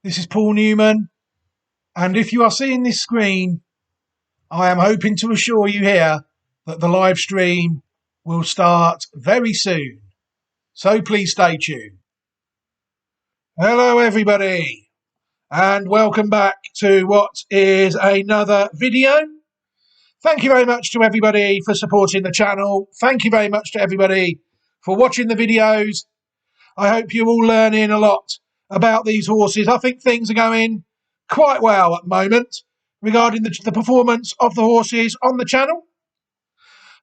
This is Paul Newman, and if you are seeing this screen, I am hoping to assure you here that the live stream will start very soon. So please stay tuned. Hello, everybody, and welcome back to what is another video. Thank you very much to everybody for supporting the channel. Thank you very much to everybody for watching the videos. I hope you're all learning a lot about these horses. I think things are going quite well at the moment regarding the performance of the horses on the channel.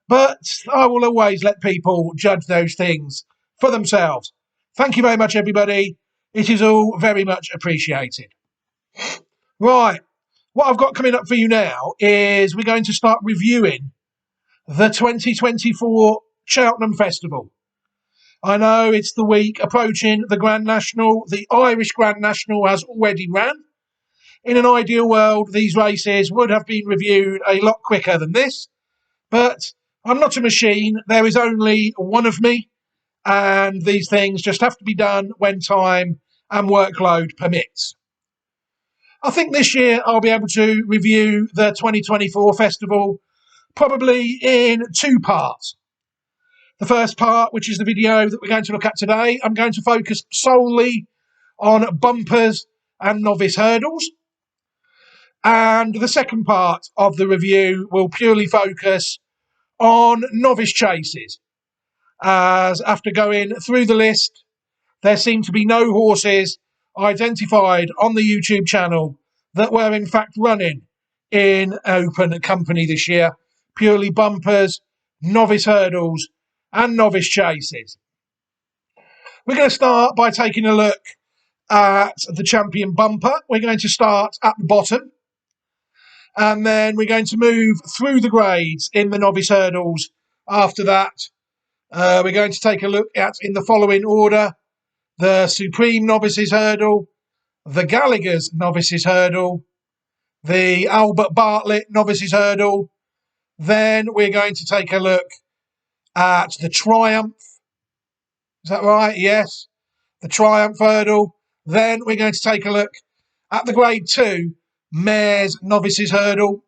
But I will always let people judge those things for themselves. Thank you very much, everybody. It is all very much appreciated. Right, what I've got coming up for you now is we're going to start reviewing the 2024 Cheltenham Festival. I know it's the week approaching the Grand National. The Irish Grand National has already ran. In an ideal world, these races would have been reviewed a lot quicker than this. But I'm not a machine. There is only one of me. And these things just have to be done when time and workload permits. I think this year I'll be able to review the 2024 festival probably in two parts. The first part, which is the video that we're going to look at today, I'm going to focus solely on bumpers and novice hurdles. And the second part of the review will purely focus on novice chases. As after going through the list, there seem to be no horses identified on the YouTube channel that were in fact running in open company this year. Purely bumpers, novice hurdles, and novice chases. We're going to start by taking a look at the champion bumper. We're going to start at the bottom, and then we're going to move through the grades in the novice hurdles. After that, we're going to take a look at, in the following order, the Supreme Novices Hurdle, the Gallagher's Novices Hurdle, the Albert Bartlett Novices Hurdle. Then we're going to take a look at the Triumph. Is that right? Yes. The Triumph Hurdle. Then we're going to take a look at the Grade 2 Mares Novices Hurdle.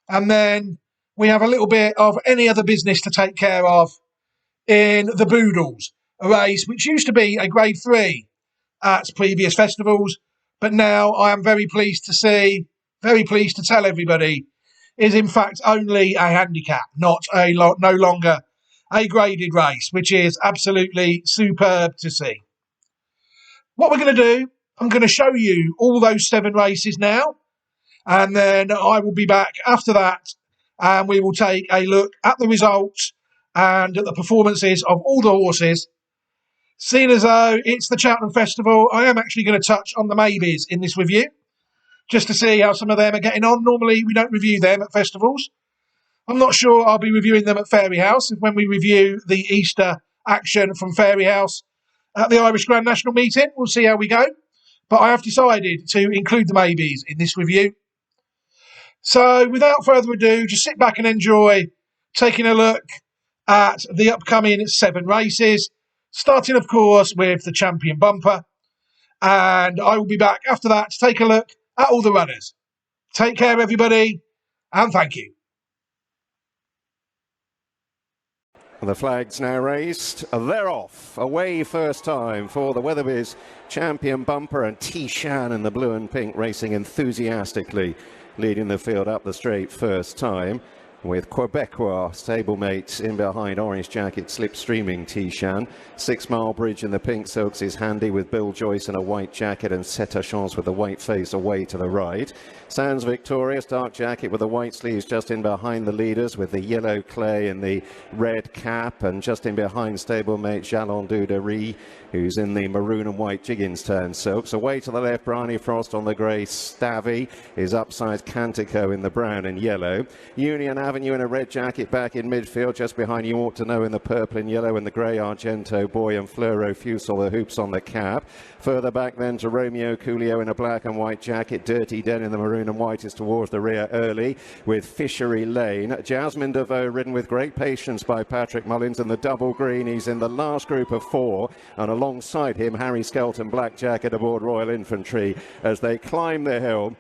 And then we have a little bit of any other business to take care of in the Boodles, a race which used to be a Grade 3 at previous festivals, but now I am very pleased to tell everybody, is in fact only a handicap, no longer a graded race, which is absolutely superb to see. What we're going to do, I'm going to show you all those 7 races now, and then I will be back after that, and we will take a look at the results and at the performances of all the horses. Seeing as though it's the Cheltenham Festival, I am actually going to touch on the maybes in this review, just to see how some of them are getting on. Normally, we don't review them at festivals. I'm not sure I'll be reviewing them at Fairyhouse when we review the Easter action from Fairyhouse at the Irish Grand National meeting. We'll see how we go. But I have decided to include the maybes in this review. So without further ado, just sit back and enjoy taking a look at the upcoming 7 races, starting, of course, with the champion bumper. And I will be back after that to take a look at all the runners. Take care, everybody, and thank you. The flag's now raised. They're off. Away first time for the Weatherby's champion bumper, and T-Shan in the blue and pink racing enthusiastically, leading the field up the straight first time, with Quebecois stablemate in behind, orange jacket slipstreaming T-Shan. 6 Mile Bridge in the pink silks is handy with Bill Joyce in a white jacket, and C'est a Chance with the white face away to the right. Sands Victorious, dark jacket with the white sleeves just in behind the leaders, with the yellow clay and the red cap, and just in behind stablemate Jalon Duderie, who's in the maroon and white Jiggins turn silks. Away to the left, Bryony Frost on the grey Stavy, is upside Cantico in the brown and yellow. Union Avenue Avenue in a red jacket back in midfield. Just behind You Ought to Know in the purple and yellow, and the grey Argento Boy and Fleuro Fusel, the hoops on the cap. Further back then to Romeo Coolio in a black and white jacket. Dirty Den in the maroon and white is towards the rear early with Fishery Lane. Jasmine DeVoe ridden with great patience by Patrick Mullins in the double green. He's in the last group of 4, and alongside him Harry Skelton, black jacket aboard Royal Infantry as they climb the hill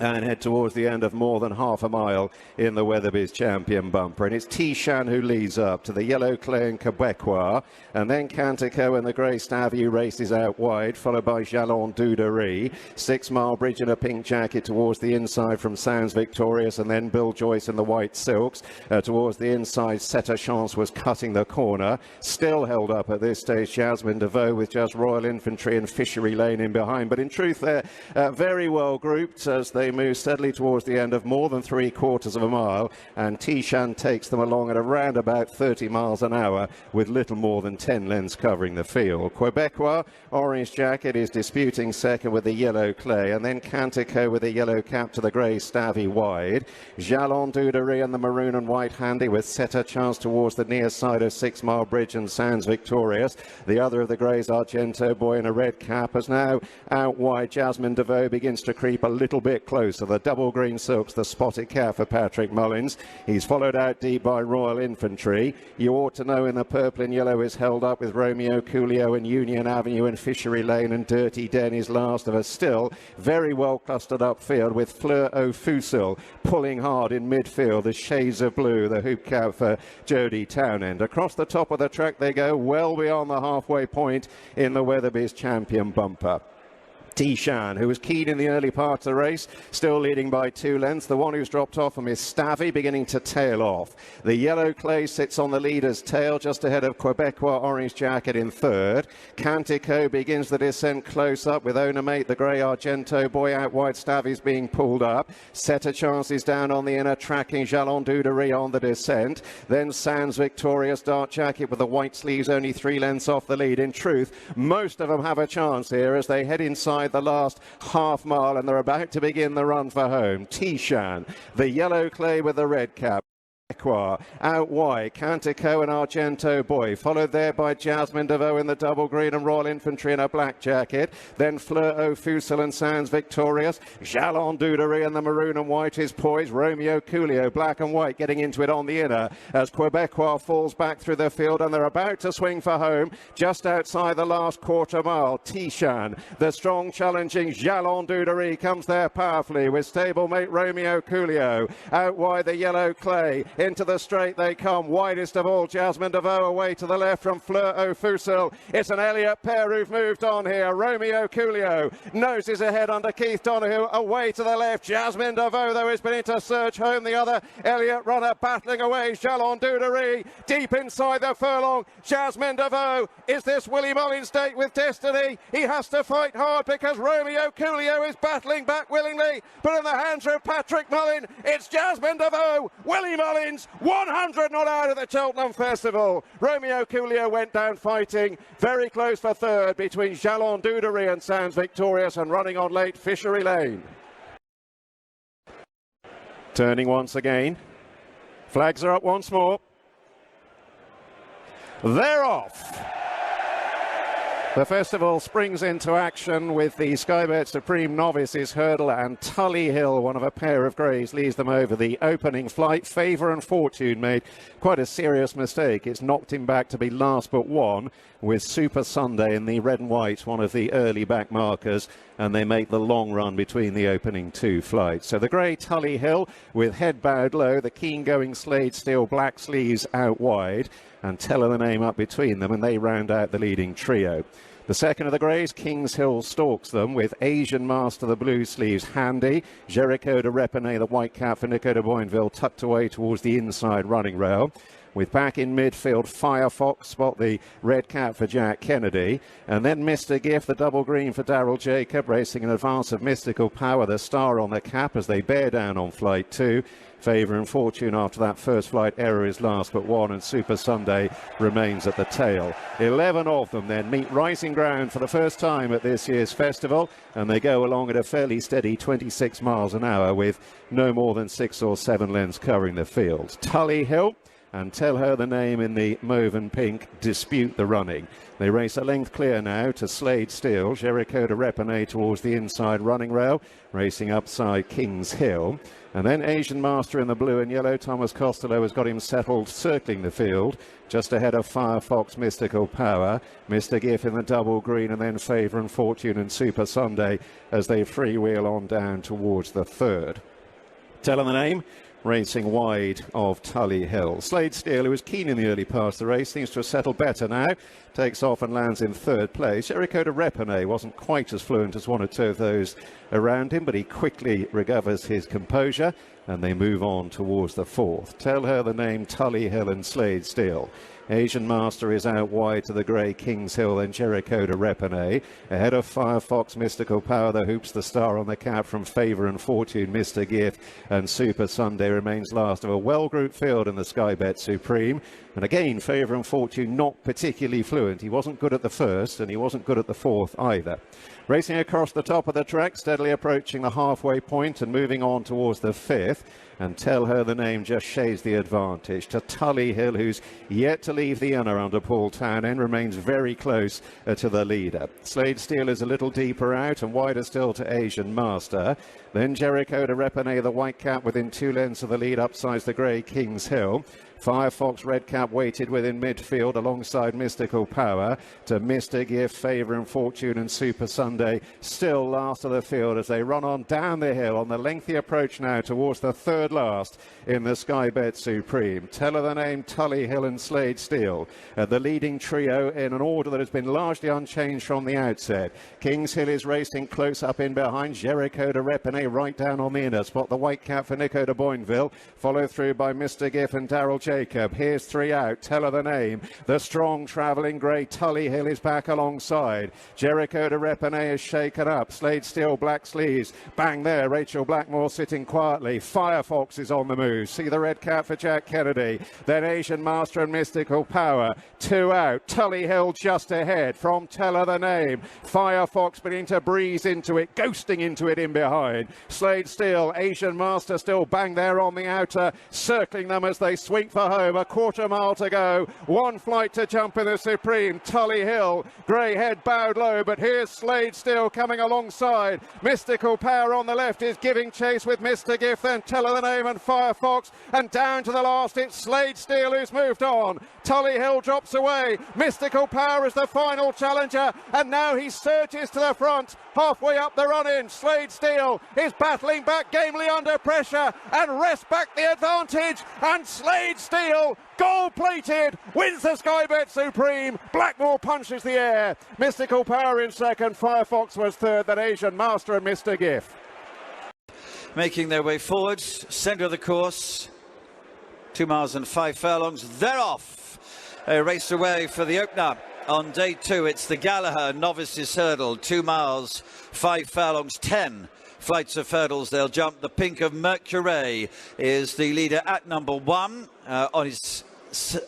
and head towards the end of more than half a mile in the Weatherby's Champion Bumper. And it's Tishan who leads up to the yellow clay and Quebecois, and then Cantico and the grey Stavio races out wide, followed by Jalon Dudery. 6 Mile Bridge in a pink jacket towards the inside from Sounds Victorious, and then Bill Joyce in the white silks. Towards the inside, Set a Chance was cutting the corner. Still held up at this stage, Jasmine DeVoe, with just Royal Infantry and Fishery Lane in behind. But in truth, they're very well grouped as they move steadily towards the end of more than 3/4 of a mile, and Tishan takes them along at around about 30 miles an hour with little more than 10 lengths covering the field. Quebecois, orange jacket, is disputing second with the yellow clay, and then Cantico with the yellow cap to the grey Stavy wide. Jalon Dudery and the maroon and white handy with Set a Chance towards the near side of 6 Mile Bridge and Sounds Victorious. The other of the greys, Argento Boy in a red cap, as now out wide Jasmine DeVoe begins to creep a little bit closer. The double green silks, the spotted cap for Patrick Mullins. He's followed out deep by Royal Infantry. You Ought to Know in the purple and yellow is held up with Romeo Coolio and Union Avenue and Fishery Lane, and Dirty Den is last of a still very well clustered up field with Fleur au Fusil pulling hard in midfield. The shades of blue, the hoop cap for Jodie Townend. Across the top of the track they go, well beyond the halfway point in the Weatherby's Champion Bumper. Tishan, who was keen in the early part of the race, still leading by 2 lengths. The one who's dropped off from is Stavy, beginning to tail off. The yellow clay sits on the leader's tail, just ahead of Quebecois orange jacket in third. Cantico begins the descent close up with owner mate, the grey Argento Boy out wide. Stavy's being pulled up. Set a Chance is down on the inner, tracking Jalon Dudery on the descent. Then Sounds Victorious, dark jacket with the white sleeves, only 3 lengths off the lead. In truth, most of them have a chance here as they head inside the last half mile, and they're about to begin the run for home. Tishan, the yellow clay with the red cap. Out wide, Cantico and Argento Boy, followed there by Jasmine DeVoe in the double green and Royal Infantry in a black jacket. Then Fleur au Fusil and Sounds Victorious. Jalon Dudery and the maroon and white is poised. Romeo Coolio, black and white, getting into it on the inner as Quebecois falls back through the field, and they're about to swing for home just outside the last quarter mile. Tishan, the strong challenging Jalon Dudery, comes there powerfully with stablemate Romeo Coolio. Out wide, the yellow clay. Into the straight they come, widest of all Jasmine DeVoe away to the left from Fleur au Fusil. It's an Elliott pair who've moved on here. Romeo Coolio noses ahead under Keith Donoghue, away to the left. Jasmine DeVoe though is beginning to surge home. The other Elliott runner battling away, Jalon Dudery deep inside the furlong. Jasmine DeVoe, is this Willie Mullins' date with destiny? He has to fight hard because Romeo Coolio is battling back willingly, but in the hands of Patrick Mullin, it's Jasmine DeVoe, Willie Mullins, 100 not out of the Cheltenham Festival. Romeo Coolio went down fighting, very close for third between Jalon Dudery and Sounds Victorious, and running on late Fishery Lane. Turning once again, flags are up once more. They're off. The festival springs into action with the Skybet Supreme Novices hurdle, and Tully Hill, one of a pair of greys, leads them over the opening flight. Favour and Fortune made quite a serious mistake. It's knocked him back to be last but one with Super Sunday in the red and white, one of the early back markers, and they make the long run between the opening 2 flights. So the grey Tully Hill with head bowed low, the keen going Slade Steel black sleeves out wide, and Teller the name up between them, and they round out the leading trio. The second of the greys, Kings Hill, stalks them with Asian Master, the blue sleeves, handy. Jericho de Repenay, the white cap for Nico de Boinville, tucked away towards the inside running rail. with back in midfield Firefox, spot the red cap for Jack Kennedy, and then Mr. Gift, the double green for Daryl Jacob, racing in advance of Mystical Power, the star on the cap as they bear down on flight 2. Favour and Fortune after that first flight error is last but one, and Super Sunday remains at the tail. 11 of them then meet rising ground for the first time at this year's festival, and they go along at a fairly steady 26 miles an hour with no more than 6 or 7 lengths covering the field. Tully Hill and Tell Her the Name in the mauve and pink dispute the running. They race a length clear now to Slade Steel, Jericho de Repenay towards the inside running rail, racing upside Kings Hill. And then Asian Master in the blue and yellow, Thomas Costello has got him settled circling the field, just ahead of Firefox, Mystical Power, Mr. Giff in the double green, and then Favour and Fortune and Super Sunday as they freewheel on down towards the third. Tell Her the Name, racing wide of Tully Hill. Slade Steel, who was keen in the early part of the race, seems to have settled better now. Takes off and lands in third place. Jericho de Repenay wasn't quite as fluent as one or two of those around him, but he quickly recovers his composure and they move on towards the fourth. Tell Her the Name, Tully Hill and Slade Steel. Asian Master is out wide to the grey Kings Hill, then Jericho de Repenay. Ahead of Firefox, Mystical Power, the hoops, the star on the cap from Favour and Fortune, Mr. Gift, and Super Sunday remains last of a well-grouped field in the Sky Bet Supreme. And again, Favour and Fortune not particularly fluent. He wasn't good at the first and he wasn't good at the fourth either. Racing across the top of the track, steadily approaching the halfway point and moving on towards the fifth. And Tell Her the Name just shades the advantage to Tully Hill, who's yet to leave the inner under Paul Townend, remains very close to the leader. Slade Steel is a little deeper out and wider still to Asian Master. Then Jericho de Repenay, the white cap, within 2 lengths of the lead, upsides the grey Kings Hill. Firefox red cap waited within midfield alongside Mystical Power to Mr. Gift, Favour and Fortune and Super Sunday still last of the field as they run on down the hill on the lengthy approach now towards the third last in the Sky Bet Supreme. Tell Her the Name, Tully Hill and Slade Steel the leading trio in an order that has been largely unchanged from the outset. Kings Hill is racing close up in behind. Jericho de Repenay right down on the inner spot. The white cap for Nico de Boinville, followed through by Mr. Giff and Daryl Jacob. Here's 3 out. Tell Her the Name. The strong travelling grey Tully Hill is back alongside. Jericho de Repenay is shaken up. Slade Steel, black sleeves. Bang there. Rachel Blackmore sitting quietly. Firefox is on the move. See the red cap for Jack Kennedy. Then Asian Master and Mystical Power. 2 out. Tully Hill just ahead from Tell Her the Name. Firefox beginning to breeze into it, ghosting into it in behind. Slade Steel, Asian Master still bang there on the outer, circling them as they swing for home. A quarter mile to go. 1 flight to jump in the Supreme. Tully Hill, grey head bowed low, but here's Slade Steel coming alongside. Mystical Power on the left is giving chase with Mr. Gift, then Tell Her the Name and Firefox, and down to the last it's Slade Steel who's moved on. Tully Hill drops away. Mystical Power is the final challenger, and now he surges to the front. Halfway up the run-in, Slade Steel is battling back gamely under pressure and wrests back the advantage, and Slade Steel, gold-plated, wins the Sky Bet Supreme. Blackmore punches the air. Mystical Power in second, Firefox was third, then Asian Master and Mr. Giff. Making their way forwards, centre of the course, 2 miles and 5 furlongs. They're off. A race away for the opener. On day 2, it's the Gallagher Novices Hurdle, 2 miles, 5 furlongs, 10 flights of hurdles they'll jump. The pink of Mercury is the leader at number 1. On his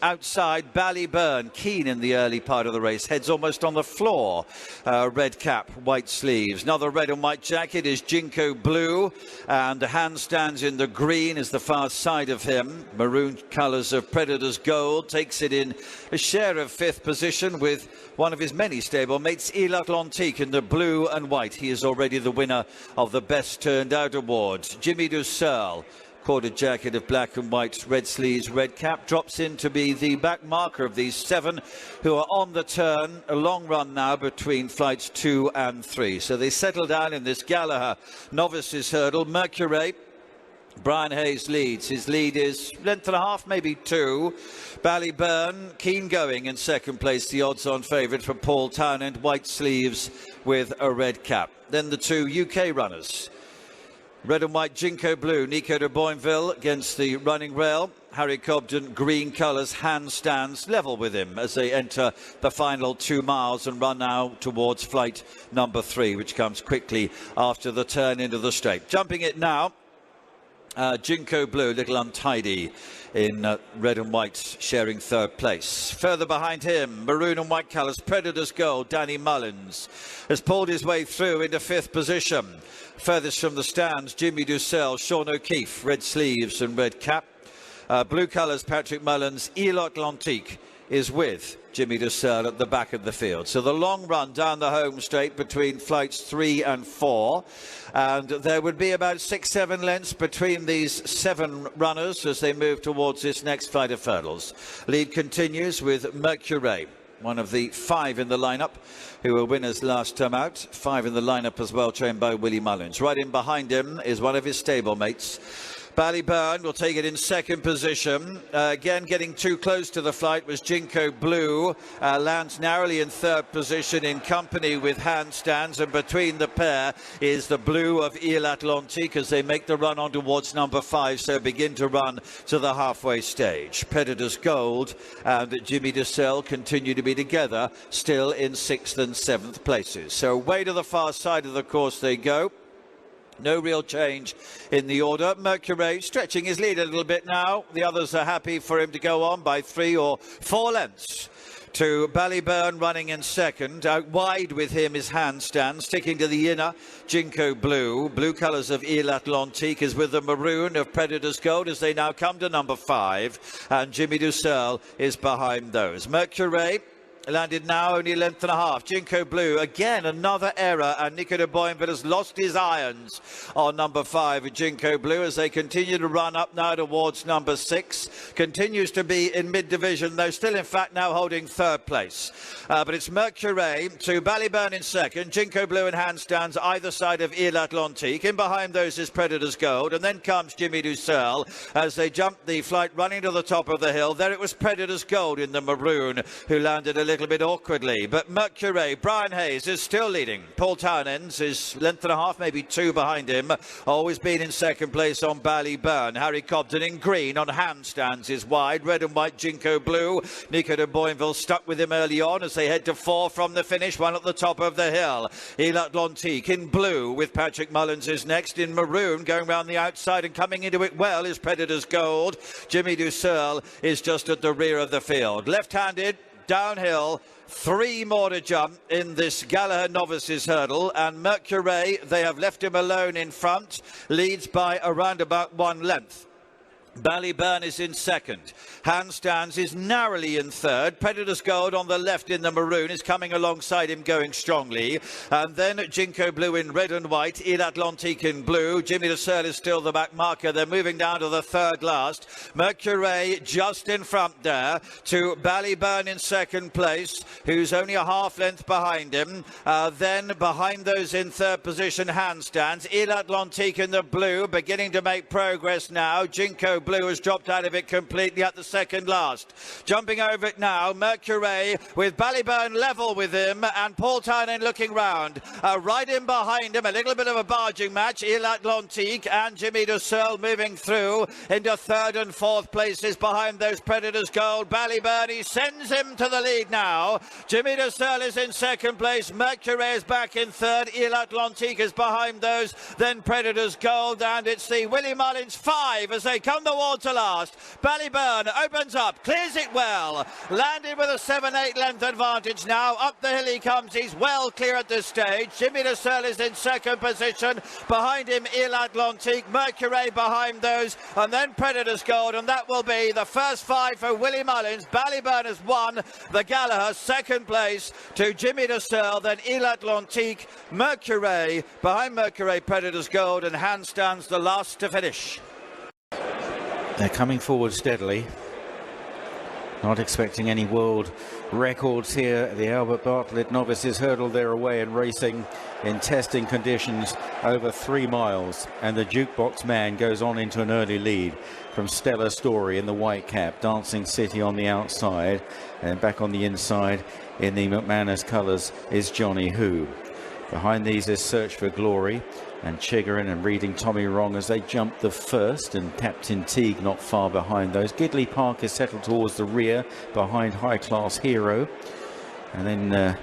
outside, Ballyburn, keen in the early part of the race, heads almost on the floor. Red cap, white sleeves. Another red and white jacket is Jinko Blue, and the handstands in the green is the far side of him. Maroon colours of Predator's Gold takes it in a share of 5th position with one of his many stable mates, Il Atlantique, in the blue and white. He is already the winner of the Best Turned Out Awards. Jimmy Dussel, quarter jacket of black and white, red sleeves, red cap, drops in to be the back marker of these 7 who are on the turn. A long run now between flights 2 and 3. So they settle down in this Gallagher Novices Hurdle. Mercury, Brian Hayes leads. His lead is length and a half, maybe 2. Ballyburn, keen going in second place, the odds-on favourite for Paul Townend, white sleeves with a red cap. Then the 2 UK runners. Red and white Jinko Blue, Nico de Boinville against the running rail. Harry Cobden, green colours, handstands level with him as they enter the final 2 miles and run now towards flight number 3, which comes quickly after the turn into the straight. Jumping it now, Jinko Blue, a little untidy in red and white, sharing third place. Further behind him, maroon and white colours, Predator's Gold, Danny Mullins has pulled his way through into 5th position. Furthest from the stands, Jimmy Dussel, Sean O'Keefe, red sleeves and red cap. Blue colours, Patrick Mullins. Elot Lantique is with Jimmy Dussel at the back of the field. So the long run down the home straight between flights 3 and 4. And there would be about 6-7 lengths between these 7 runners as they move towards this next flight of hurdles. Lead continues with Mercury, one of the 5 in the lineup who were winners last time out. 5 in the lineup as well, trained by Willie Mullins. Right in behind him is one of his stablemates. Ballyburn will take it in 2nd position. Again, getting too close to the flight was Jinko Blue. Lands narrowly in 3rd position in company with handstands. And between the pair is the blue of Il Atlantique as they make the run on towards number 5. So begin to run to the halfway stage. Predator's Gold and Jimmy Dussel continue to be together, still in 6th and 7th places. So away to the far side of the course they go. No real change in the order. Mercury stretching his lead a little bit now. The others are happy for him to go on by 3 or 4 lengths to Ballyburn running in 2nd. Out wide with him is Handstand, sticking to the inner, Jinko Blue. Blue colours of Il Atlantique is with the maroon of Predator's Gold as they now come to number 5. And Jimmy Dussel is behind those. Mercury landed now only a length and a half. Jinko Blue, again, another error, and Nico de Boinville has lost his irons on number 5 with Jinko Blue as they continue to run up now towards number 6. Continues to be in mid-division, though still, in fact, now holding 3rd place. But it's Mercury to Ballyburn in 2nd, Jinko Blue and Handstands either side of Il Atlantique. In behind those is Predator's Gold, and then comes Jimmy Dussel as they jump the flight running to the top of the hill. There it was Predator's Gold in the maroon who landed a little bit awkwardly, but Mercury, Brian Hayes is still leading. Paul Townends is length and a half, maybe 2 behind him. Always been in 2nd place on Ballyburn. Harry Cobden in green on Handstands is wide. Red and white Jinko Blue. Nico de Boinville stuck with him early on as they head to 4 from the finish, 1 at the top of the hill. Il Atlantique in blue with Patrick Mullins is next. In maroon, going round the outside and coming into it well is Predator's Gold. Jimmy Dussel is just at the rear of the field. Left-handed, downhill, 3 more to jump in this Gallagher Novices hurdle, and Mercury, they have left him alone in front, leads by around about 1 length. Ballyburn is in 2nd. Handstands is narrowly in 3rd. Predator's Gold on the left in the maroon is coming alongside him going strongly. And then Jinko Blue in red and white. Il Atlantique in blue. Jimmy Dussel is still the back marker. They're moving down to the 3rd last. Mercury just in front there to Ballyburn in 2nd place, who's only a half length behind him. Then behind those in 3rd position, Handstands. Il Atlantique in the blue beginning to make progress now. Jinko Blue has dropped out of it completely at the 2nd last. Jumping over it now, Mercury with Ballyburn level with him and Paul Townend looking round. Right in behind him, a little bit of a barging match. Il Atlantique and Jimmy Dussel moving through into 3rd and 4th places behind those Predators Gold. Ballyburn, he sends him to the lead now. Jimmy Dussel is in 2nd place. Mercury is back in 3rd. Il Atlantique is behind those. Then Predators Gold, and it's the Willie Mullins 5 as they come towards the last. Ballyburn opens up, clears it well, landed with a 7-8 length advantage now. Up the hill he comes, he's well clear at this stage. Jimmy Dussel is in 2nd position, behind him Il Atlantique, Mercury behind those, and then Predators Gold, and that will be the first 5 for Willie Mullins. Ballyburn has won the Gallagher, 2nd place to Jimmy Dussel, then Il Atlantique, Mercury, behind Mercury, Predators Gold, and Handstands the last to finish. They're coming forward steadily. Not expecting any world records here. The Albert Bartlett Novices hurdle their away and racing in testing conditions over 3 miles. And the jukebox man goes on into an early lead from Stella Story in the white cap. Dancing City on the outside, and back on the inside in the McManus colours is Johnny Who. Behind these is Search for Glory and Chiggering and Reading Tommy Wrong as they jump the first, and Captain Teague not far behind those. Gidley Park is settled towards the rear behind High Class Hero, and then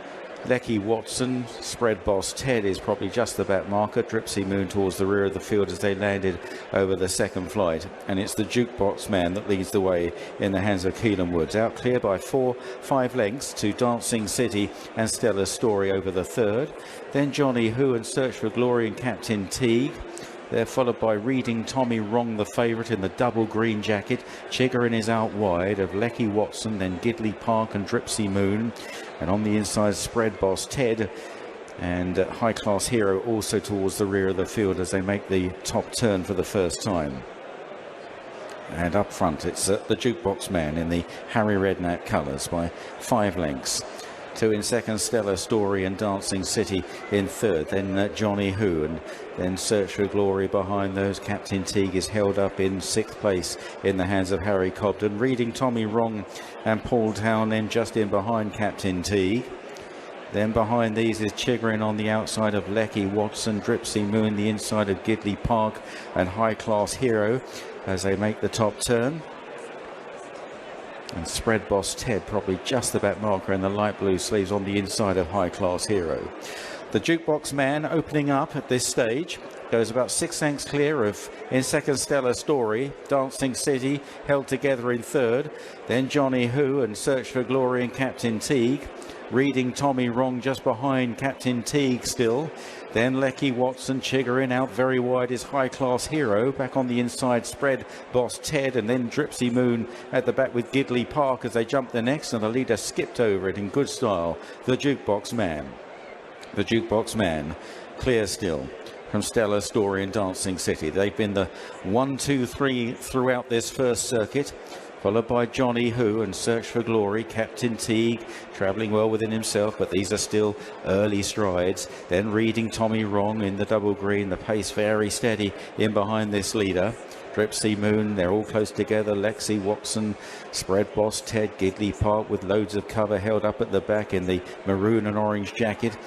Lecky Watson, Spread Boss Ted is probably just the back marker. Dripsy Moon towards the rear of the field as they landed over the second flight. And it's the Jukebox Man that leads the way in the hands of Keelan Woods. Out clear by 4-5 lengths to Dancing City and Stellar Story over the third. Then Johnny Who and Search for Glory and Captain Teague. They're followed by Reading Tommy Wrong, the favourite in the double green jacket. Chiggering is out wide of Lecky Watson, then Gidley Park and Dripsy Moon. And on the inside, Spread Boss Ted and High Class Hero also towards the rear of the field as they make the top turn for the first time. And up front, it's the Jukebox Man in the Harry Redknapp colours by 5 lengths. 2 in second, Stellar Story and Dancing City in third. Then Johnny Who and then Search for Glory behind those. Captain Teague is held up in 6th place in the hands of Harry Cobden. Reading Tommy Wrong and Paul Town then just in behind Captain Teague. Then behind these is Chiggering on the outside of Lecky Watson, Dripsy Moon the inside of Gidley Park and High Class Hero as they make the top turn. And Spread Boss Ted probably just the back marker in the light blue sleeves on the inside of High Class Hero. The Jukebox Man opening up at this stage goes about 6 lengths clear of in second Stellar Story. Dancing City held together in third. Then Johnny Who and Search for Glory and Captain Teague. Reading Tommy Wrong just behind Captain Teague still. Then Lecky Watson, Chiggering out very wide is High Class Hero. Back on the inside, Spread Boss Ted, and then Dripsy Moon at the back with Gidley Park as they jump the next, and the leader skipped over it in good style. The Jukebox Man. The Jukebox Man clear still from Stellar Story and Dancing City. They've been the 1, 2, 3 throughout this first circuit, followed by Johnny Who and Search for Glory. Captain Teague travelling well within himself, but these are still early strides. Then Reading Tommy Wrong in the double green, the pace very steady in behind this leader. Dripsy Moon, they're all close together. Lecky Watson, Spread Boss Ted, Gidley Park with loads of cover held up at the back in the maroon and orange jacket.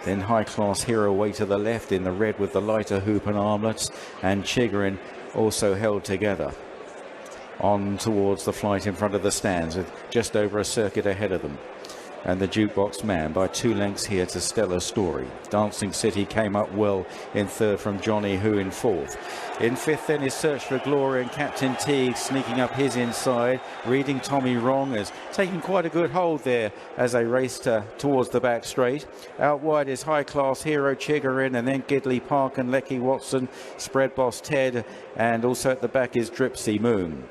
Then High Class Hero way to the left in the red with the lighter hoop and armlets, and Chiggering also held together. On towards the flight in front of the stands with just over a circuit ahead of them. And the Jukebox Man by 2 lengths here to Stellar Story. Dancing City came up well in third from Johnny Who in fourth. In fifth then is Search for Glory and Captain Teague sneaking up his inside. Reading Tommy Wrong is taking quite a good hold there as they race towards the back straight. Out wide is High Class Hero, Chiggering, and then Gidley Park and Lecky Watson, Spread Boss Ted, and also at the back is Dripsy Moon.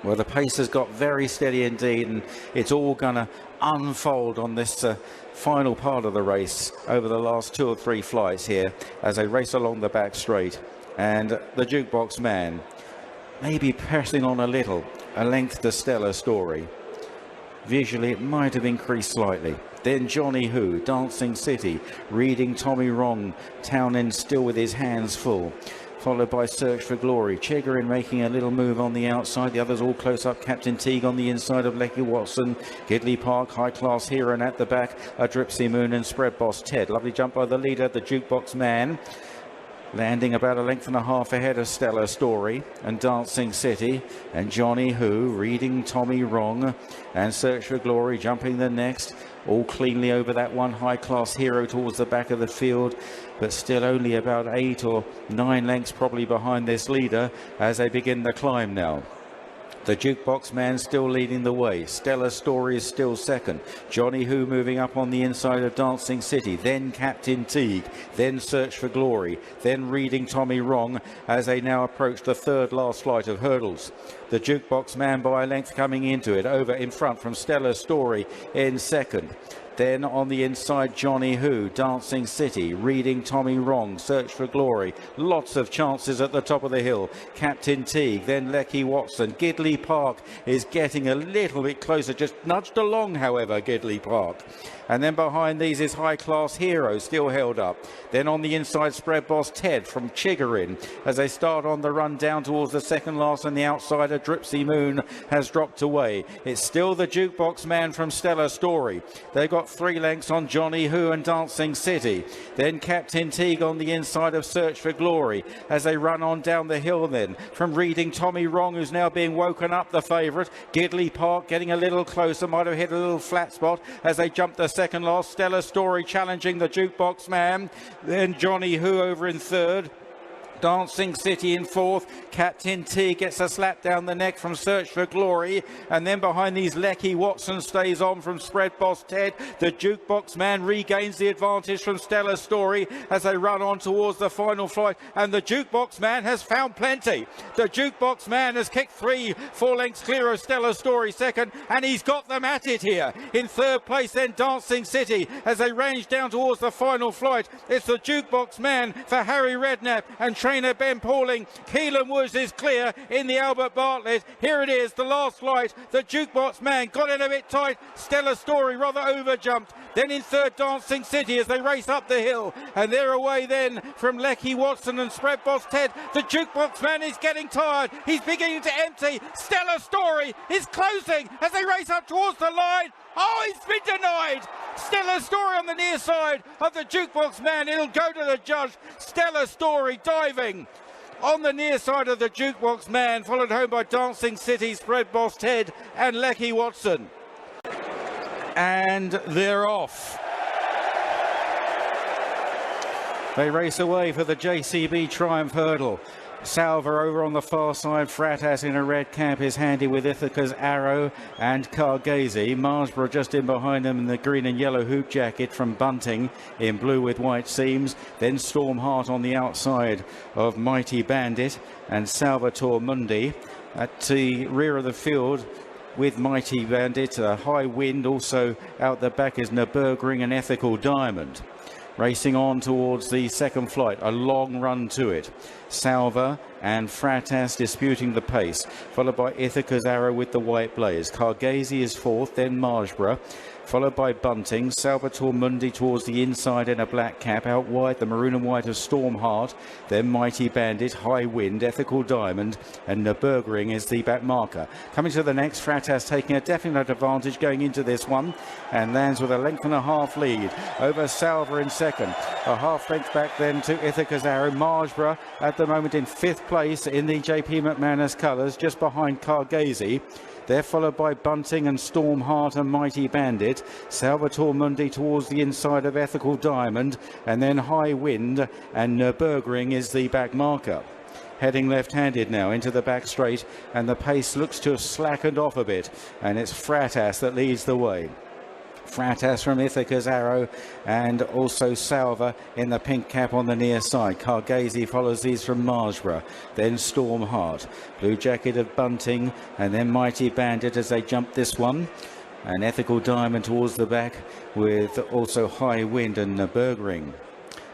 Well, the pace has got very steady indeed, and it's all going to unfold on this final part of the race over the last 2 or 3 flights here as they race along the back straight. And the Jukebox Man maybe pressing on a length to Stellar Story. Visually, it might have increased slightly. Then Johnny Who, Dancing City, Reading Tommy Wrong, Townend still with his hands full. Followed by Search for Glory. Chiggering making a little move on the outside. The others all close up. Captain Teague on the inside of Lecky Watson. Gidley Park, High Class Hero, and at the back, a Dripsy Moon and Spread Boss Ted. Lovely jump by the leader, the Jukebox Man. Landing about a length and a half ahead of Stellar Story and Dancing City. And Johnny Who, Reading Tommy Wrong, and Search for Glory jumping the next. All cleanly over that one. High Class Hero towards the back of the field, but still only about 8 or 9 lengths probably behind this leader as they begin the climb now. The Jukebox Man still leading the way. Stellar Story is still second. Johnny Who moving up on the inside of Dancing City. Then Captain Teague. Then Search for Glory. Then Reading Tommy Wrong as they now approach the third last flight of hurdles. The Jukebox Man by a length coming into it. Over in front from Stellar Story in second. Then on the inside, Johnny Who, Dancing City, Reading Tommy Wrong, Search for Glory. Lots of chances at the top of the hill. Captain Teague, then Lecky Watson. Gidley Park is getting a little bit closer, just nudged along, however, Gidley Park. And then behind these is High Class Hero, still held up. Then on the inside, Spread Boss Ted from Chigorin as they start on the run down towards the second last, and the outsider Dripsy Moon has dropped away. It's still the Jukebox Man from Stella Story. They've got 3 lengths on Johnny Who and Dancing City. Then Captain Teague on the inside of Search for Glory as they run on down the hill then. From Reading Tommy Wrong, who's now being woken up, the favourite. Gidley Park getting a little closer, might have hit a little flat spot as they jump the second last. Stella Story challenging the Jukebox Man. Then Johnny Who over in third. Dancing City in fourth. Captain T gets a slap down the neck from Search for Glory. And then behind these, Lecky Watson stays on from Spread Boss Ted. The Jukebox Man regains the advantage from Stella Story as they run on towards the final flight. And the Jukebox Man has found plenty. The Jukebox Man has kicked 3-4 lengths clear of Stella Story second. And he's got them at it here. In third place then Dancing City as they range down towards the final flight. It's the Jukebox Man for Harry Redknapp and trainer Ben Pauling. Keelan Woods is clear in the Albert Bartlett. Here it is, the last flight. The Jukebox Man got in a bit tight. Stella Story rather overjumped. Then in third, Dancing City as they race up the hill. And they're away then from Lecky Watson and Spread Boss Ted. The Jukebox Man is getting tired. He's beginning to empty. Stella Story is closing as they race up towards the line. Oh, he's been denied. Stella Story on the near side of the Jukebox Man. It'll go to the judge. Stella Story diving on the near side of the Jukebox Man, followed home by Dancing City, Spread Boss Ted and Lecky Watson. And they're off. They race away for the JCB Triumph Hurdle. Salva over on the far side. Fratas in a red cap is handy with Ithaca's Arrow and Cargazy. Marsborough just in behind them in the green and yellow hoop jacket from Bunting in blue with white seams. Then Storm Heart on the outside of Mighty Bandit and Salvatore Mundi. At the rear of the field with Mighty Bandit, a high wind. Also out the back is Nürburgring and Ethical Diamond. Racing on towards the second flight, a long run to it. Salva and Fratas disputing the pace, followed by Ithaca's Arrow with the white blaze. Cargazy is fourth, then Marsborough, followed by Bunting. Salvatore Mundi towards the inside in a black cap. Out wide, the maroon and white of Storm Heart, then Mighty Bandit, High Wind, Ethical Diamond, and Nürburgring is the back marker. Coming to the next, Fratas taking a definite advantage going into this one, and lands with a length and a half lead over Salva in second. A half length back then to Ithaca's Arrow. Marsborough at the moment in fifth place in the JP McManus colours, just behind Cargazy. They're followed by Bunting and Storm Heart and Mighty Bandit. Salvatore Mundi towards the inside of Ethical Diamond, and then High Wind and Nürburgring is the back marker. Heading left-handed now into the back straight, and the pace looks to have slackened off a bit, and it's Fratas that leads the way. Fratas from Ithaca's Arrow and also Salva in the pink cap on the near side. Cargazy follows these from Marsborough, then Storm Heart, blue jacket of Bunting, and then Mighty Bandit as they jump this one. And Ethical Diamond towards the back with also High Wind and Nürburgring.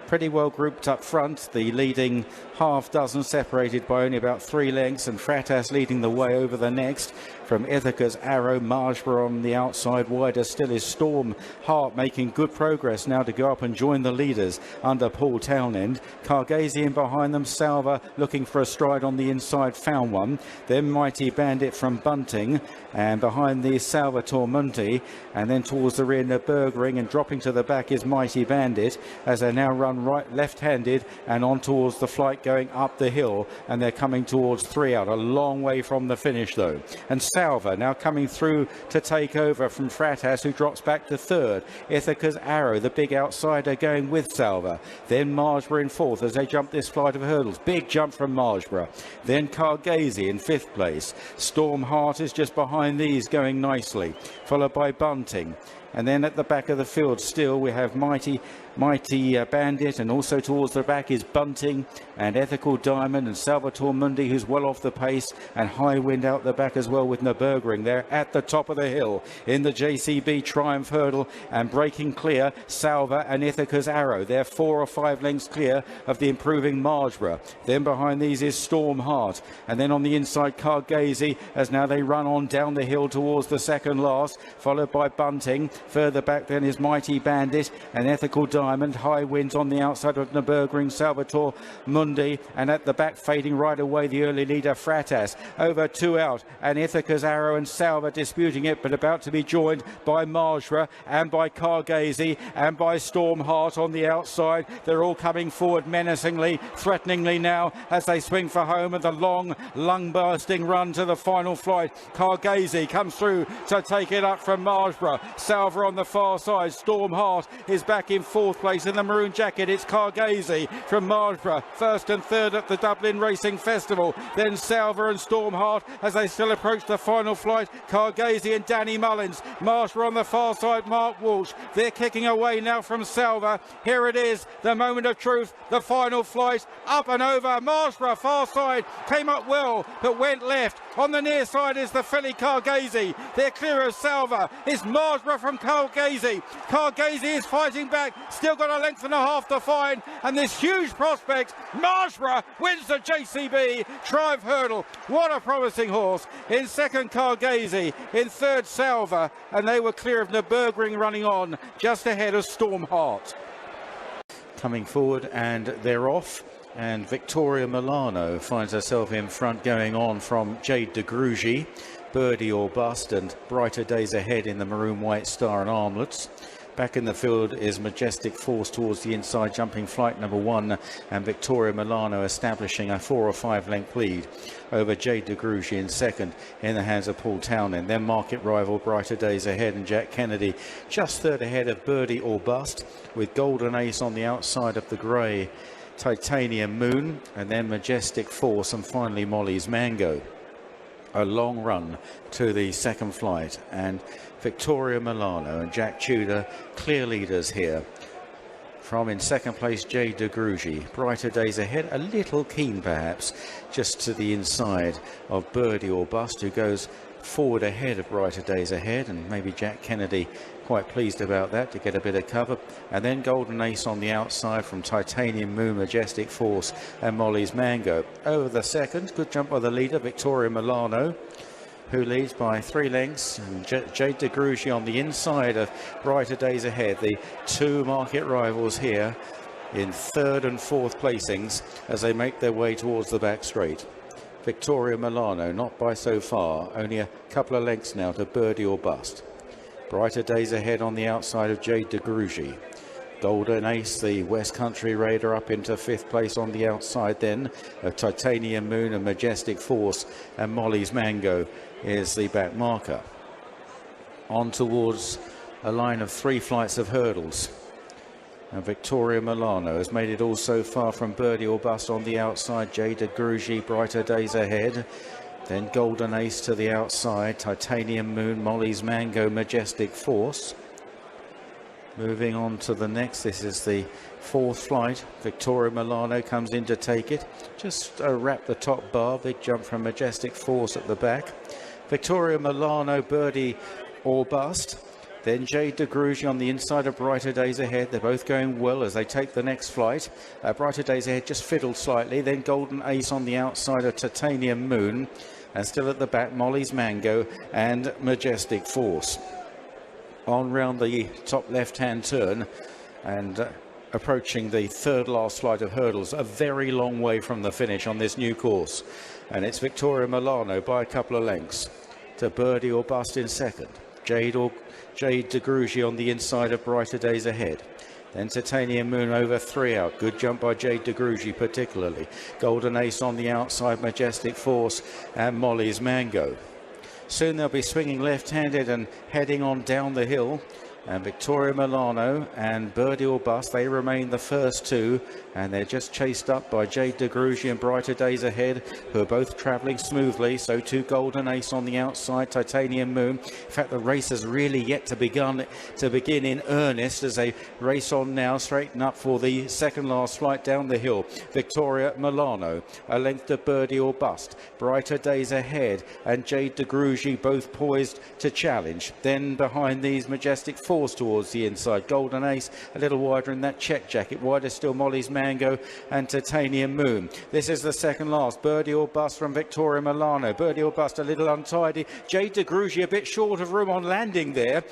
Pretty well grouped up front, the leading half dozen separated by only about 3 lengths, and Fratas leading the way over the next. From Ithaca's Arrow, Marsborough on the outside. Wider still is Storm Heart, making good progress now to go up and join the leaders under Paul Townend. Cargazy in behind them. Salva looking for a stride on the inside, found one. Then Mighty Bandit from Bunting, and behind the Salvatore Mundi, and then towards the rear Nürburgring, and dropping to the back is Mighty Bandit as they now run right left-handed and on towards the flight going up the hill, and they're coming towards 3 out, a long way from the finish though. And Salva now coming through to take over from Fratas, who drops back to third. Ithaca's Arrow, the big outsider, going with Salva. Then Marsborough in fourth as they jump this flight of hurdles. Big jump from Marsborough. Then Cargazy in fifth place. Storm Heart is just behind these, going nicely, followed by Bunting. And then at the back of the field still we have Mighty Bandit, and also towards the back is Bunting and Ethical Diamond and Salvatore Mundi, who's well off the pace, and High Wind out the back as well with Nürburgring. They're at the top of the hill in the JCB Triumph Hurdle, and breaking clear Salva and Ithaca's Arrow. They're 4 or 5 lengths clear of the improving Marsborough. Then behind these is Storm Heart, and then on the inside Cargazy as now they run on down the hill towards the second last, followed by Bunting. Further back then is Mighty Bandit and Ethical Diamond. High winds on the outside of Nürburgring, Salvatore Mundi, and at the back fading right away the early leader Fratas. Over 2 out, and Ithaca's Arrow and Salva disputing it, but about to be joined by Marjra and by Cargazy and by Stormheart on the outside. They're all coming forward menacingly, threateningly now as they swing for home, and the long, lung-bursting run to the final flight. Cargazy comes through to take it up from Marjra. Salva on the far side. Stormheart is back in 4th place in the maroon jacket. It's Cargazy from Marjra, 1st and 3rd at the Dublin Racing Festival. Then Salva and Stormheart as they still approach the final flight. Cargazy and Danny Mullins. Marjra on the far side, Mark Walsh. They're kicking away now from Salva. Here it is, the moment of truth, the final flight. Up and over. Marjra, far side, came up well, but went left. On the near side is the filly Cargazy. They're clear of Salva. It's Marjra from Cargazy. Cargazy is fighting back. Still got a length and a half to find. And this huge prospect, Marjra, wins the JCB Triumph Hurdle. What a promising horse. In 2nd, Cargazy. In 3rd, Salva. And they were clear of Nürburgring running on, just ahead of Stormheart. Coming forward, and they're off. And Victoria Milano finds herself in front, going on from Jade de Grugy, Birdie or Bust, and Brighter Days Ahead in the maroon, white star and armlets. Back in the field is Majestic Force towards the inside, jumping flight number 1, and Victoria Milano establishing a 4 or 5 length lead over Jade de Grugy in 2nd, in the hands of Paul Townend. Then market rival Brighter Days Ahead and Jack Kennedy just 3rd ahead of Birdie or Bust, with Golden Ace on the outside of the grey Titanium Moon, and then Majestic Force, and finally Molly's Mango. A long run to the 2nd flight, and Victoria Milano and Jack Tudor clear leaders here. From in 2nd place, Jade de Grugy. Brighter Days Ahead, a little keen perhaps, just to the inside of Birdie or Bust, who goes forward ahead of Brighter Days Ahead, and maybe Jack Kennedy quite pleased about that to get a bit of cover. And then Golden Ace on the outside from Titanium Moon, Majestic Force and Molly's Mango. Over the 2nd, good jump by the leader Victoria Milano, who leads by 3 lengths, and Jade de Grugy on the inside of Brighter Days Ahead. The 2 market rivals here in 3rd and 4th placings as they make their way towards the back straight. Victoria Milano not by so far, only a couple of lengths now to Birdie or Bust. Brighter Days Ahead on the outside of Jade de Grugy. Golden Ace, the West Country Raider, up into 5th place on the outside then of Titanium Moon and Majestic Force, and Molly's Mango is the back marker. On towards a line of 3 flights of hurdles. And Victoria Milano has made it all so far from Birdie or Bust on the outside. Jade de Grugy, Brighter Days Ahead. Then Golden Ace to the outside. Titanium Moon, Molly's Mango, Majestic Force. Moving on to the next, this is the 4th flight. Victoria Milano comes in to take it. Just wrap the top bar. Big jump from Majestic Force at the back. Victoria Milano, Birdie or Bust. Then Jade de Grugy on the inside of Brighter Days Ahead. They're both going well as they take the next flight. Brighter Days Ahead just fiddled slightly. Then Golden Ace on the outside of Titanium Moon. And still at the back, Molly's Mango and Majestic Force. On round the top left-hand turn and approaching the 3rd last flight of hurdles, a very long way from the finish on this new course. And it's Victoria Milano by a couple of lengths to Birdie or Bust in 2nd. Jade de Grugy on the inside of Brighter Days Ahead. Then Titanium Moon over 3 out. Good jump by Jade de Grugy particularly. Golden Ace on the outside, Majestic Force and Molly's Mango. Soon they'll be swinging left-handed and heading on down the hill. And Victoria Milano and Birdie or Bust, they remain the first 2, and they're just chased up by Jade de Grugy and Brighter Days Ahead, who are both travelling smoothly. So too Golden Ace on the outside, Titanium Moon. In fact, the race has really yet to begin in earnest as they race on now, straighten up for the 2nd last flight down the hill. Victoria Milano, a length to Birdie or Bust. Brighter Days Ahead and Jade de Grugy both poised to challenge. Then behind these, Majestic Force course towards the inside. Golden Ace a little wider in that check jacket. Wider still Molly's Mango and Titanium Moon. This is the second last. Birdie or Bust from Victoria Milano. Birdie or Bust a little untidy. Jade de Grugy a bit short of room on landing there.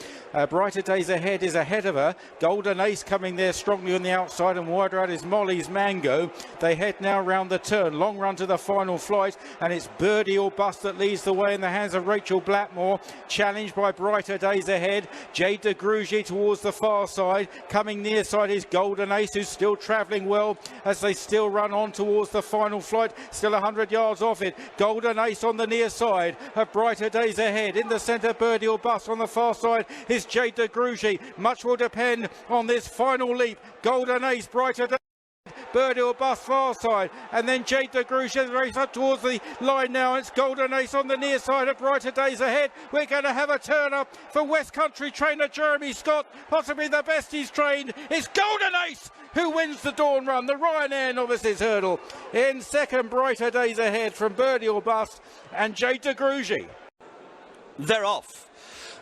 Brighter Days Ahead is ahead of her. Golden Ace coming there strongly on the outside, and wider out is Molly's Mango. They head now round the turn. Long run to the final flight, and it's Birdie or Bust that leads the way in the hands of Rachel Blackmore. Challenged by Brighter Days Ahead. Jade de Grugy towards the far side. Coming near side is Golden Ace, who's still travelling well as they still run on towards the final flight. Still 100 yards off it. Golden Ace on the near side of Brighter Days Ahead. In the centre, Birdie or Bust. On the far side is Jade de Grugy. Much will depend on this final leap. Golden Ace, Brighter Days, Birdie or Bust far side, and then Jade de Grugy race up towards the line now. It's Golden Ace on the near side of Brighter Days Ahead. We're going to have a turn up for West Country trainer Jeremy Scott, possibly the best he's trained. It's Golden Ace who wins the Dawn Run, the Ryanair Novices Hurdle. In second, Brighter Days Ahead from Birdie or Bust and Jade de Grugy. They're off.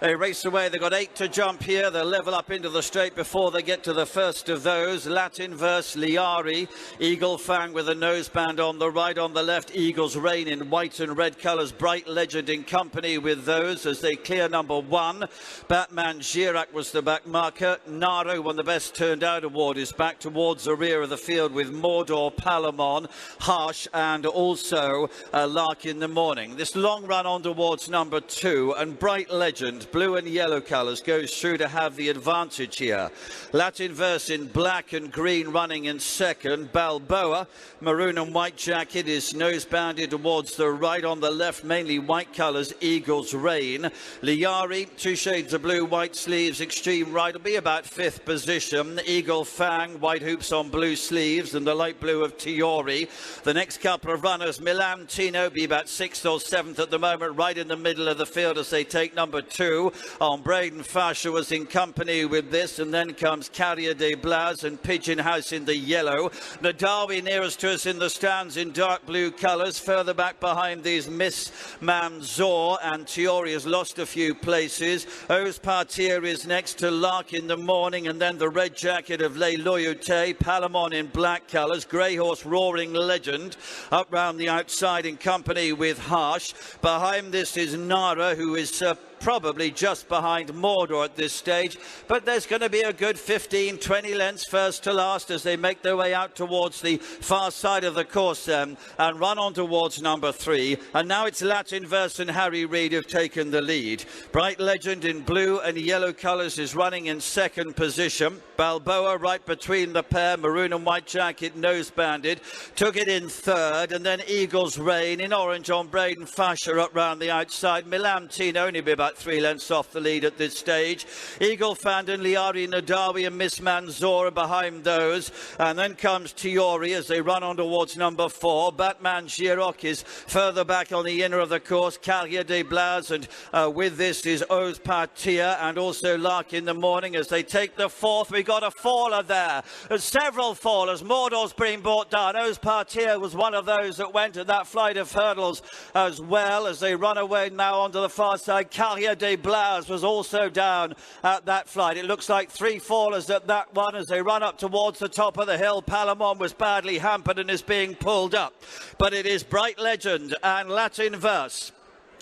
They race away. They've got 8 to jump here. They'll level up into the straight before they get to the first of those. Latin Verse, Liari, Eagle Fang with a noseband on the right. On the left, Eagle's Reign in white and red colours. Bright Legend in company with those as they clear number 1. Batman Girac was the back marker. Naro won the Best Turned Out award, is back towards the rear of the field with Mordor, Palamon, Harsh and also Lark in the Morning. This long run on towards number 2, and Bright Legend, blue and yellow colours, goes through to have the advantage here. Latin Verse in black and green running in second. Balboa, maroon and white jacket, is nose-bounded towards the right. On the left, mainly white colours, Eagle's Reign. Liari, 2 shades of blue, white sleeves, extreme right, will be about 5th position. Eagle Fang, white hoops on blue sleeves, and the light blue of Tiori. The next couple of runners, Milan Tino, be about 6th or 7th at the moment, right in the middle of the field as they take number 2. On Braden Fasher was in company with this, and then comes Carrier de Blas and Pigeon House in the yellow. Nadawi nearest to us in the stands in dark blue colours. Further back behind these, Miss Manzor, and Tiori has lost a few places. Oz Partir is next to Lark in the Morning, and then the red jacket of Les Loyautés. Palamon in black colours. Grey Horse Roaring Legend up round the outside in company with Harsh. Behind this is Nara, who is probably just behind Mordor at this stage, but there's going to be a good 15-20 lengths first to last as they make their way out towards the far side of the course and run on towards number 3. And now it's Latin Verse and Harry Reid who've taken the lead. Bright Legend in blue and yellow colours is running in second position. Balboa right between the pair, maroon and white jacket, nose-banded, took it in third, and then Eagle's Reign in orange on Braden Fasher up round the outside. Milan Tino only be about 3 lengths off the lead at this stage. Eagle Fandon, Liari, Nadawi and Miss Manzora behind those, and then comes Tiori as they run on towards number 4. Batman Giroc is further back on the inner of the course. Carrier de Blas, and with this is Oz Partia and also Lark in the Morning as they take the 4th. We got a faller there. There's several fallers. Mordor's been brought down. Oz Partia was one of those that went at that flight of hurdles as well as they run away now onto the far side. Carrier de Blas was also down at that flight. It looks like 3 fallers at that one as they run up towards the top of the hill. Palamon was badly hampered and is being pulled up. But it is Bright Legend and Latin Verse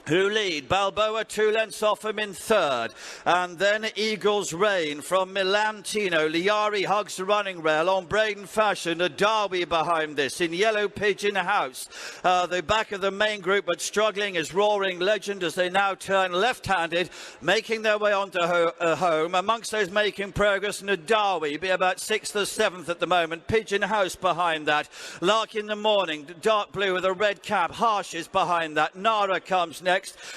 who lead. Balboa 2 lengths off him in third, and then Eagle's Reign from Milan Tino. Liari hugs the running rail on Braden Fashion. Nadawi behind this in yellow Pigeon House. The back of the main group but struggling is Roaring Legend as they now turn left-handed, making their way onto home. Amongst those making progress, Nadawi be about 6th or 7th at the moment. Pigeon House behind that. Lark in the Morning, dark blue with a red cap. Harsh is behind that. Nara comes next.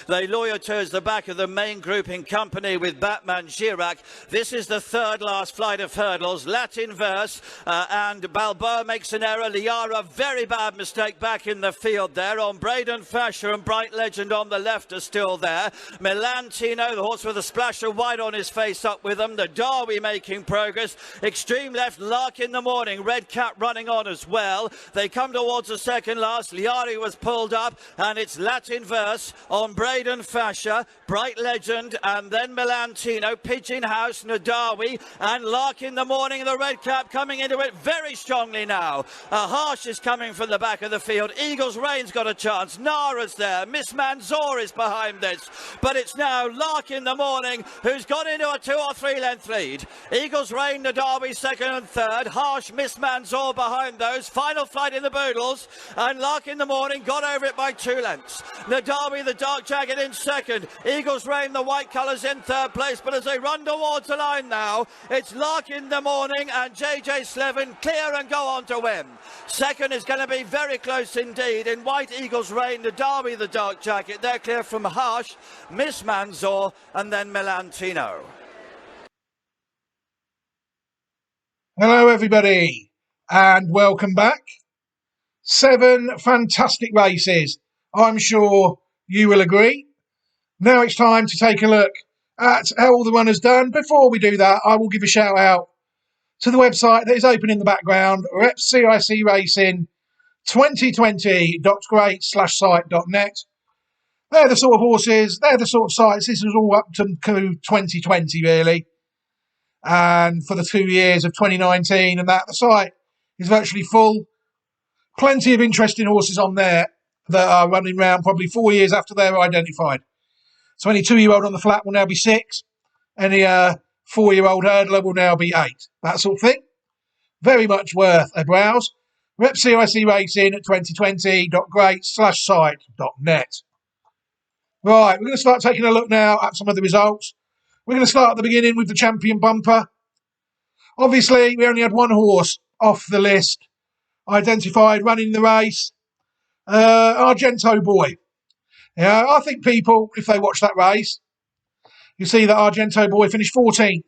They Loyautés the back of the main group in company with Batman Girac. This is the third last flight of hurdles. Latin Verse and Balboa makes an error. Liara, very bad mistake back in the field there on Braden Fasher, and Bright Legend on the left are still there. Milan Tino, the horse with a splash of white on his face, up with them. The Darby making progress. Extreme left, Lark in the Morning. Red cap running on as well. They come towards the second last. Liari was pulled up, and it's Latin Verse on Braden Fasher, Bright Legend, and then Milantino, Pigeon House, Nadawi, and Lark in the Morning, the red cap coming into it very strongly now. Harsh is coming from the back of the field. Eagles Reign's got a chance. Nara's there. Miss Manzoor is behind this. But it's now Lark in the Morning who's gone into a 2 or 3 length lead. Eagles Reign, Nadawi second and third. Harsh, Miss Manzoor behind those. Final flight in the Boodles. And Lark in the Morning got over it by 2 lengths. Nadawi, the dark jacket, in second. Eagles Reign, the white colours, in third place. But as they run towards the line now, it's Lark in the Morning and JJ Slevin clear and go on to win. Second is going to be very close indeed. In white, Eagles Reign, Nadawi, the dark jacket. They're clear from Harsh, Miss Manzoor, and then Milantino. Hello, everybody, and welcome back. 7 fantastic races. I'm sure you will agree. Now it's time to take a look at how all the runners done. Before we do that, I will give a shout out to the website that is open in the background, CIC Racing 2020.great/site.net. They're the sort of horses, they're the sort of sites. This was all up to 2020, really. And for the 2 years of 2019 and that, the site is virtually full. Plenty of interesting horses on there that are running around probably 4 years after they're identified. So any 2-year-old on the flat will now be 6. Any 4-year-old hurdler will now be 8. That sort of thing. Very much worth a browse. CIC Racing at 2020.great/site.net. Right, we're going to start taking a look now at some of the results. We're going to start at the beginning with the champion bumper. Obviously, we only had one horse off the list identified running the race. Argento Boy. Yeah, I think people, if they watch that race, you see that Argento Boy finished 14th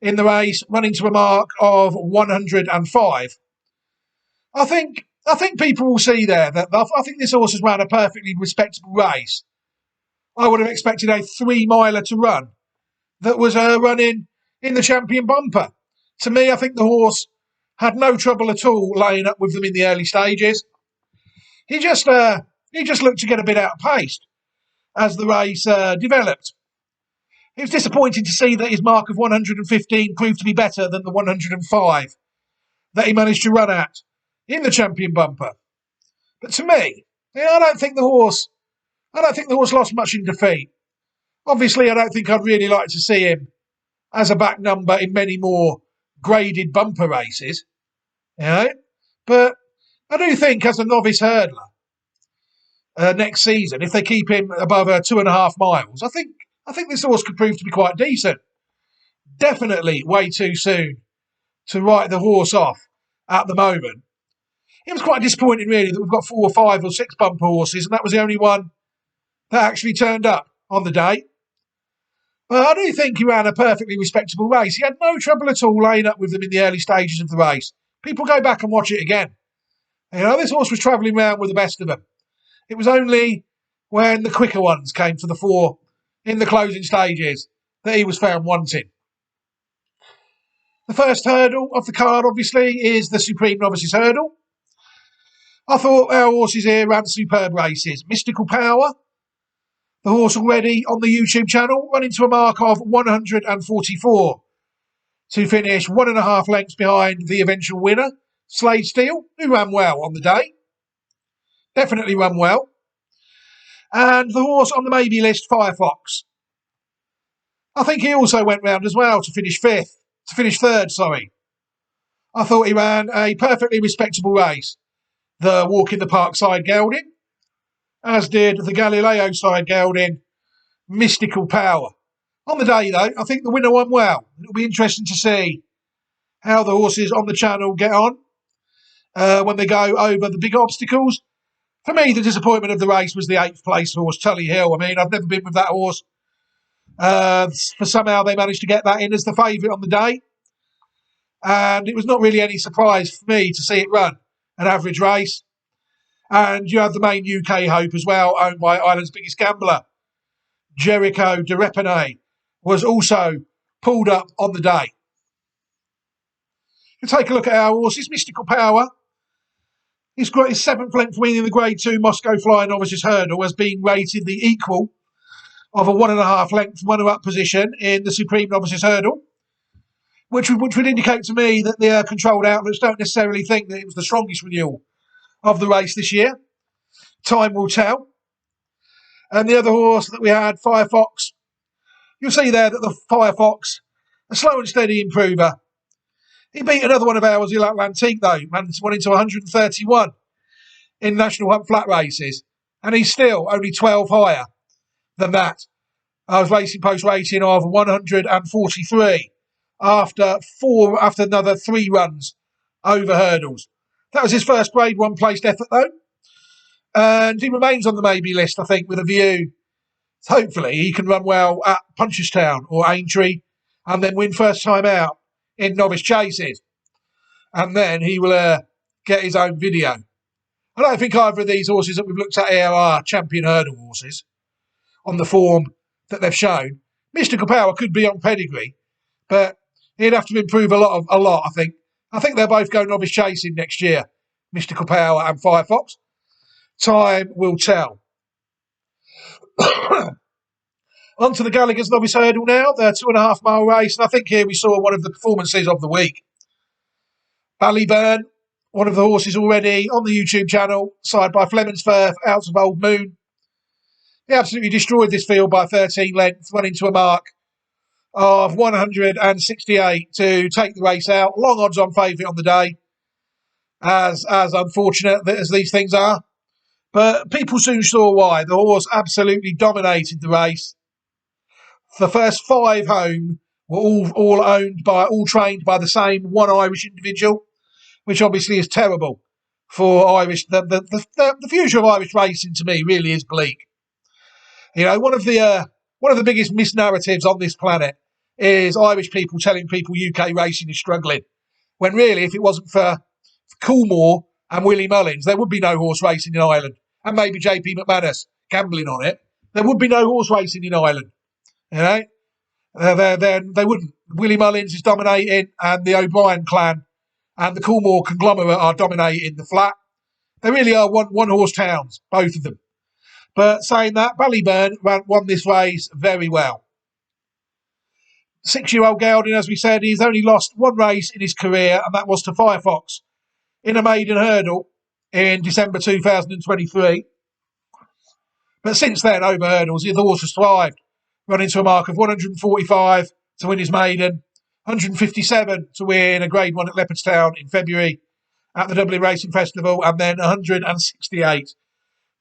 in the race, running to a mark of 105. I think people will see there that I think this horse has run a perfectly respectable race. I would have expected a 3-miler to run that was running in the champion bumper. To me, I think the horse had no trouble at all laying up with them in the early stages. He just looked to get a bit outpaced as the race developed. It was disappointing to see that his mark of 115 proved to be better than the 105 that he managed to run at in the champion bumper. But to me, I don't think the horse lost much in defeat. Obviously, I don't think I'd really like to see him as a back number in many more graded bumper races. But I do think as a novice hurdler next season, if they keep him above 2.5 miles, I think this horse could prove to be quite decent. Definitely way too soon to write the horse off at the moment. It was quite disappointing, really, that we've got 4 or 5 or 6 bumper horses, and that was the only one that actually turned up on the day. But I do think he ran a perfectly respectable race. He had no trouble at all laying up with them in the early stages of the race. People go back and watch it again. This horse was travelling around with the best of them. It was only when the quicker ones came to the fore in the closing stages that he was found wanting. The first hurdle of the card, obviously, is the Supreme Novices Hurdle. I thought our horses here ran superb races. Mystical Power, the horse already on the YouTube channel, running to a mark of 144 to finish 1.5 lengths behind the eventual winner, Slade Steel, who ran well on the day. Definitely ran well. And the horse on the maybe list, Firefox. I think he also went round as well to finish third. I thought he ran a perfectly respectable race. The Walk in the Park side gelding, as did the Galileo side gelding, Mystical Power. On the day, though, I think the winner won well. It'll be interesting to see how the horses on the channel get on when they go over the big obstacles. For me, the disappointment of the race was the 8th place horse, Tully Hill. I mean, I've never been with that horse. For somehow they managed to get that in as the favourite on the day. And it was not really any surprise for me to see it run an average race. And you have the main UK hope as well, owned by Ireland's biggest gambler. Jericho de Repenay was also pulled up on the day. You take a look at our horses. Mystical Power. His 7th length win in the Grade 2 Moscow Flying Novices Hurdle has been rated the equal of a 1.5 length runner-up position in the Supreme Novices Hurdle, which would indicate to me that the controlled outlets don't necessarily think that it was the strongest renewal of the race this year. Time will tell. And the other horse that we had, Firefox, you'll see there that the Firefox, a slow and steady improver. He beat another one of ours, Il Atlantique, though, and went into 131 in National Hunt flat races. And he's still only 12 higher than that. I was racing post rating of 143 after another 3 runs over hurdles. That was his first Grade 1 placed effort, though. And he remains on the maybe list, I think, with a view. Hopefully, he can run well at Punchestown or Aintree and then win first time out in novice chases. And then he will get his own video. I don't think either of these horses that we've looked at here are champion hurdle horses on the form that they've shown. Mystical Power could be on pedigree, but he'd have to improve a lot, I think. I think they'll both go novice chasing next year, Mystical Power and Firefox. Time will tell. On to the Gallagher's Novice Hurdle now, the 2.5 mile race. And I think here we saw one of the performances of the week. Ballyburn, one of the horses already on the YouTube channel, side by Fleming's Firth, out of Old Moon. He absolutely destroyed this field by 13 lengths, running to a mark of 168 to take the race out. Long odds on favourite on the day, as unfortunate as these things are. But people soon saw why. The horse absolutely dominated the race. The first 5 home were all trained by the same one Irish individual, which obviously is terrible for Irish. The future of Irish racing to me really is bleak. You know, one of the biggest misnarratives on this planet is Irish people telling people UK racing is struggling, when really, if it wasn't for Coolmore and Willie Mullins, there would be no horse racing in Ireland. And maybe JP McManus gambling on it. There would be no horse racing in Ireland. You know? They wouldn't. Willie Mullins is dominating, and the O'Brien clan and the Coolmore conglomerate are dominating the flat. They really are one horse towns, both of them. But saying that, Ballyburn won this race very well. 6-year-old gelding, as we said, he's only lost 1 race in his career, and that was to Firefox in a maiden hurdle in December 2023. But since then, over hurdles, the horse has thrived, running to a mark of 145 to win his maiden, 157 to win a Grade 1 at Leopardstown in February at the Dublin Racing Festival, and then 168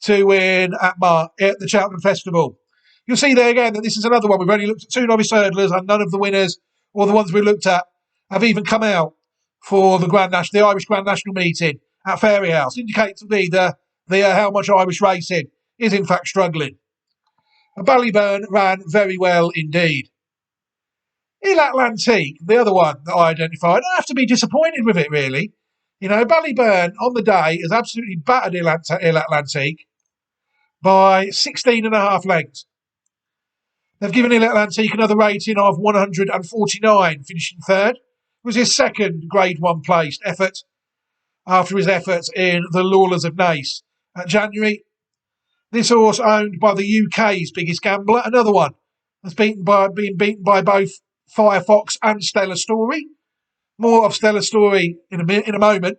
to win at the Cheltenham Festival. You'll see there again that this is another one. We've only looked at 2 novice hurdlers, and none of the winners or the ones we looked at have even come out for the Irish Grand National meeting at Fairyhouse. Indicates to me how much Irish racing is in fact struggling. And Ballyburn ran very well indeed. Il Atlantique, the other one that I identified, I have to be disappointed with it, really. You know, Ballyburn on the day has absolutely battered Il Atlantique by 16.5 lengths. They've given Il Atlantique another rating of 149, finishing 3rd. It was his second Grade 1 placed effort after his efforts in the Lawlers of Naas at January. This horse, owned by the UK's biggest gambler, another one, has been beaten by both Firefox and Stellar Story. More of Stellar Story in a moment.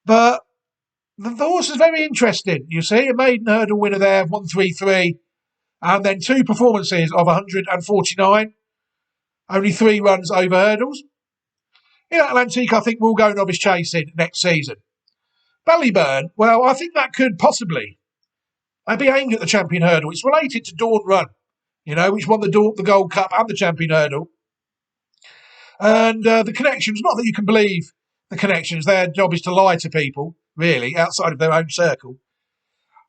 But the horse is very interesting, you see. A maiden hurdle winner there of 133. And then 2 performances of 149. Only 3 runs over hurdles. Il Atlantique, I think, will go novice chasing next season. Ballyburn, well, I think that could possibly be aimed at the champion hurdle. It's related to Dawn Run, you know, which won the Gold Cup and the champion hurdle. And the connections, not that you can believe the connections, their job is to lie to people, really, outside of their own circle.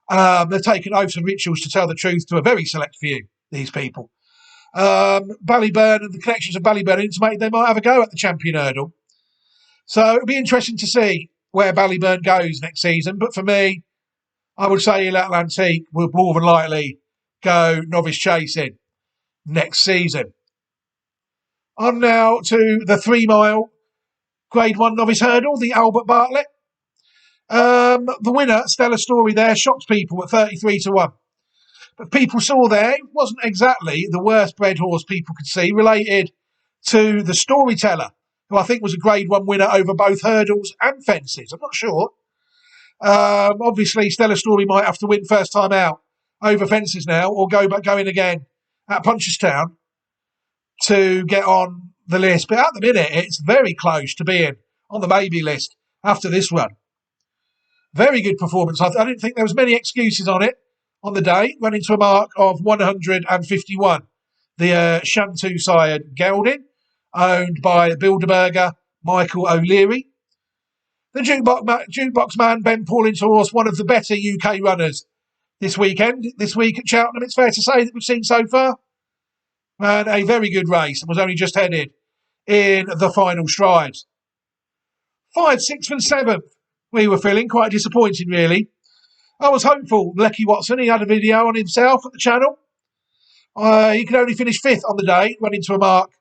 They've taken oaths and rituals to tell the truth to a very select few, these people. Ballyburn and the connections of Ballyburn intimated they might have a go at the champion hurdle. So it'll be interesting to see where Ballyburn goes next season. But for me, I would say Il Atlantique will more than likely go novice chasing next season. On now to the 3 mile Grade 1 novice hurdle, the Albert Bartlett. The winner, Stellar Story there, shocked people at 33 to 1. But people saw there, it wasn't exactly the worst bred horse people could see, related to the Storyteller, who I think was a Grade 1 winner over both hurdles and fences. I'm not sure. Obviously, Stellar Story might have to win first time out over fences now, or go in again at Punchestown to get on the list. But at the minute, it's very close to being on the maybe list after this run. Very good performance. I didn't think there was many excuses on it on the day. Running to a mark of 151. The Shantu sired gelding, owned by Bilderberger Michael O'Leary. The jukebox man, Ben Pauling's horse, one of the better UK runners this week at Cheltenham, it's fair to say, that we've seen so far. And a very good race, and was only just headed in the final strides. 5th, 6th and 7th, we were feeling quite disappointing, really. I was hopeful. Lecky Watson, he had a video on himself at the channel. He could only finish 5th on the day, running to a mark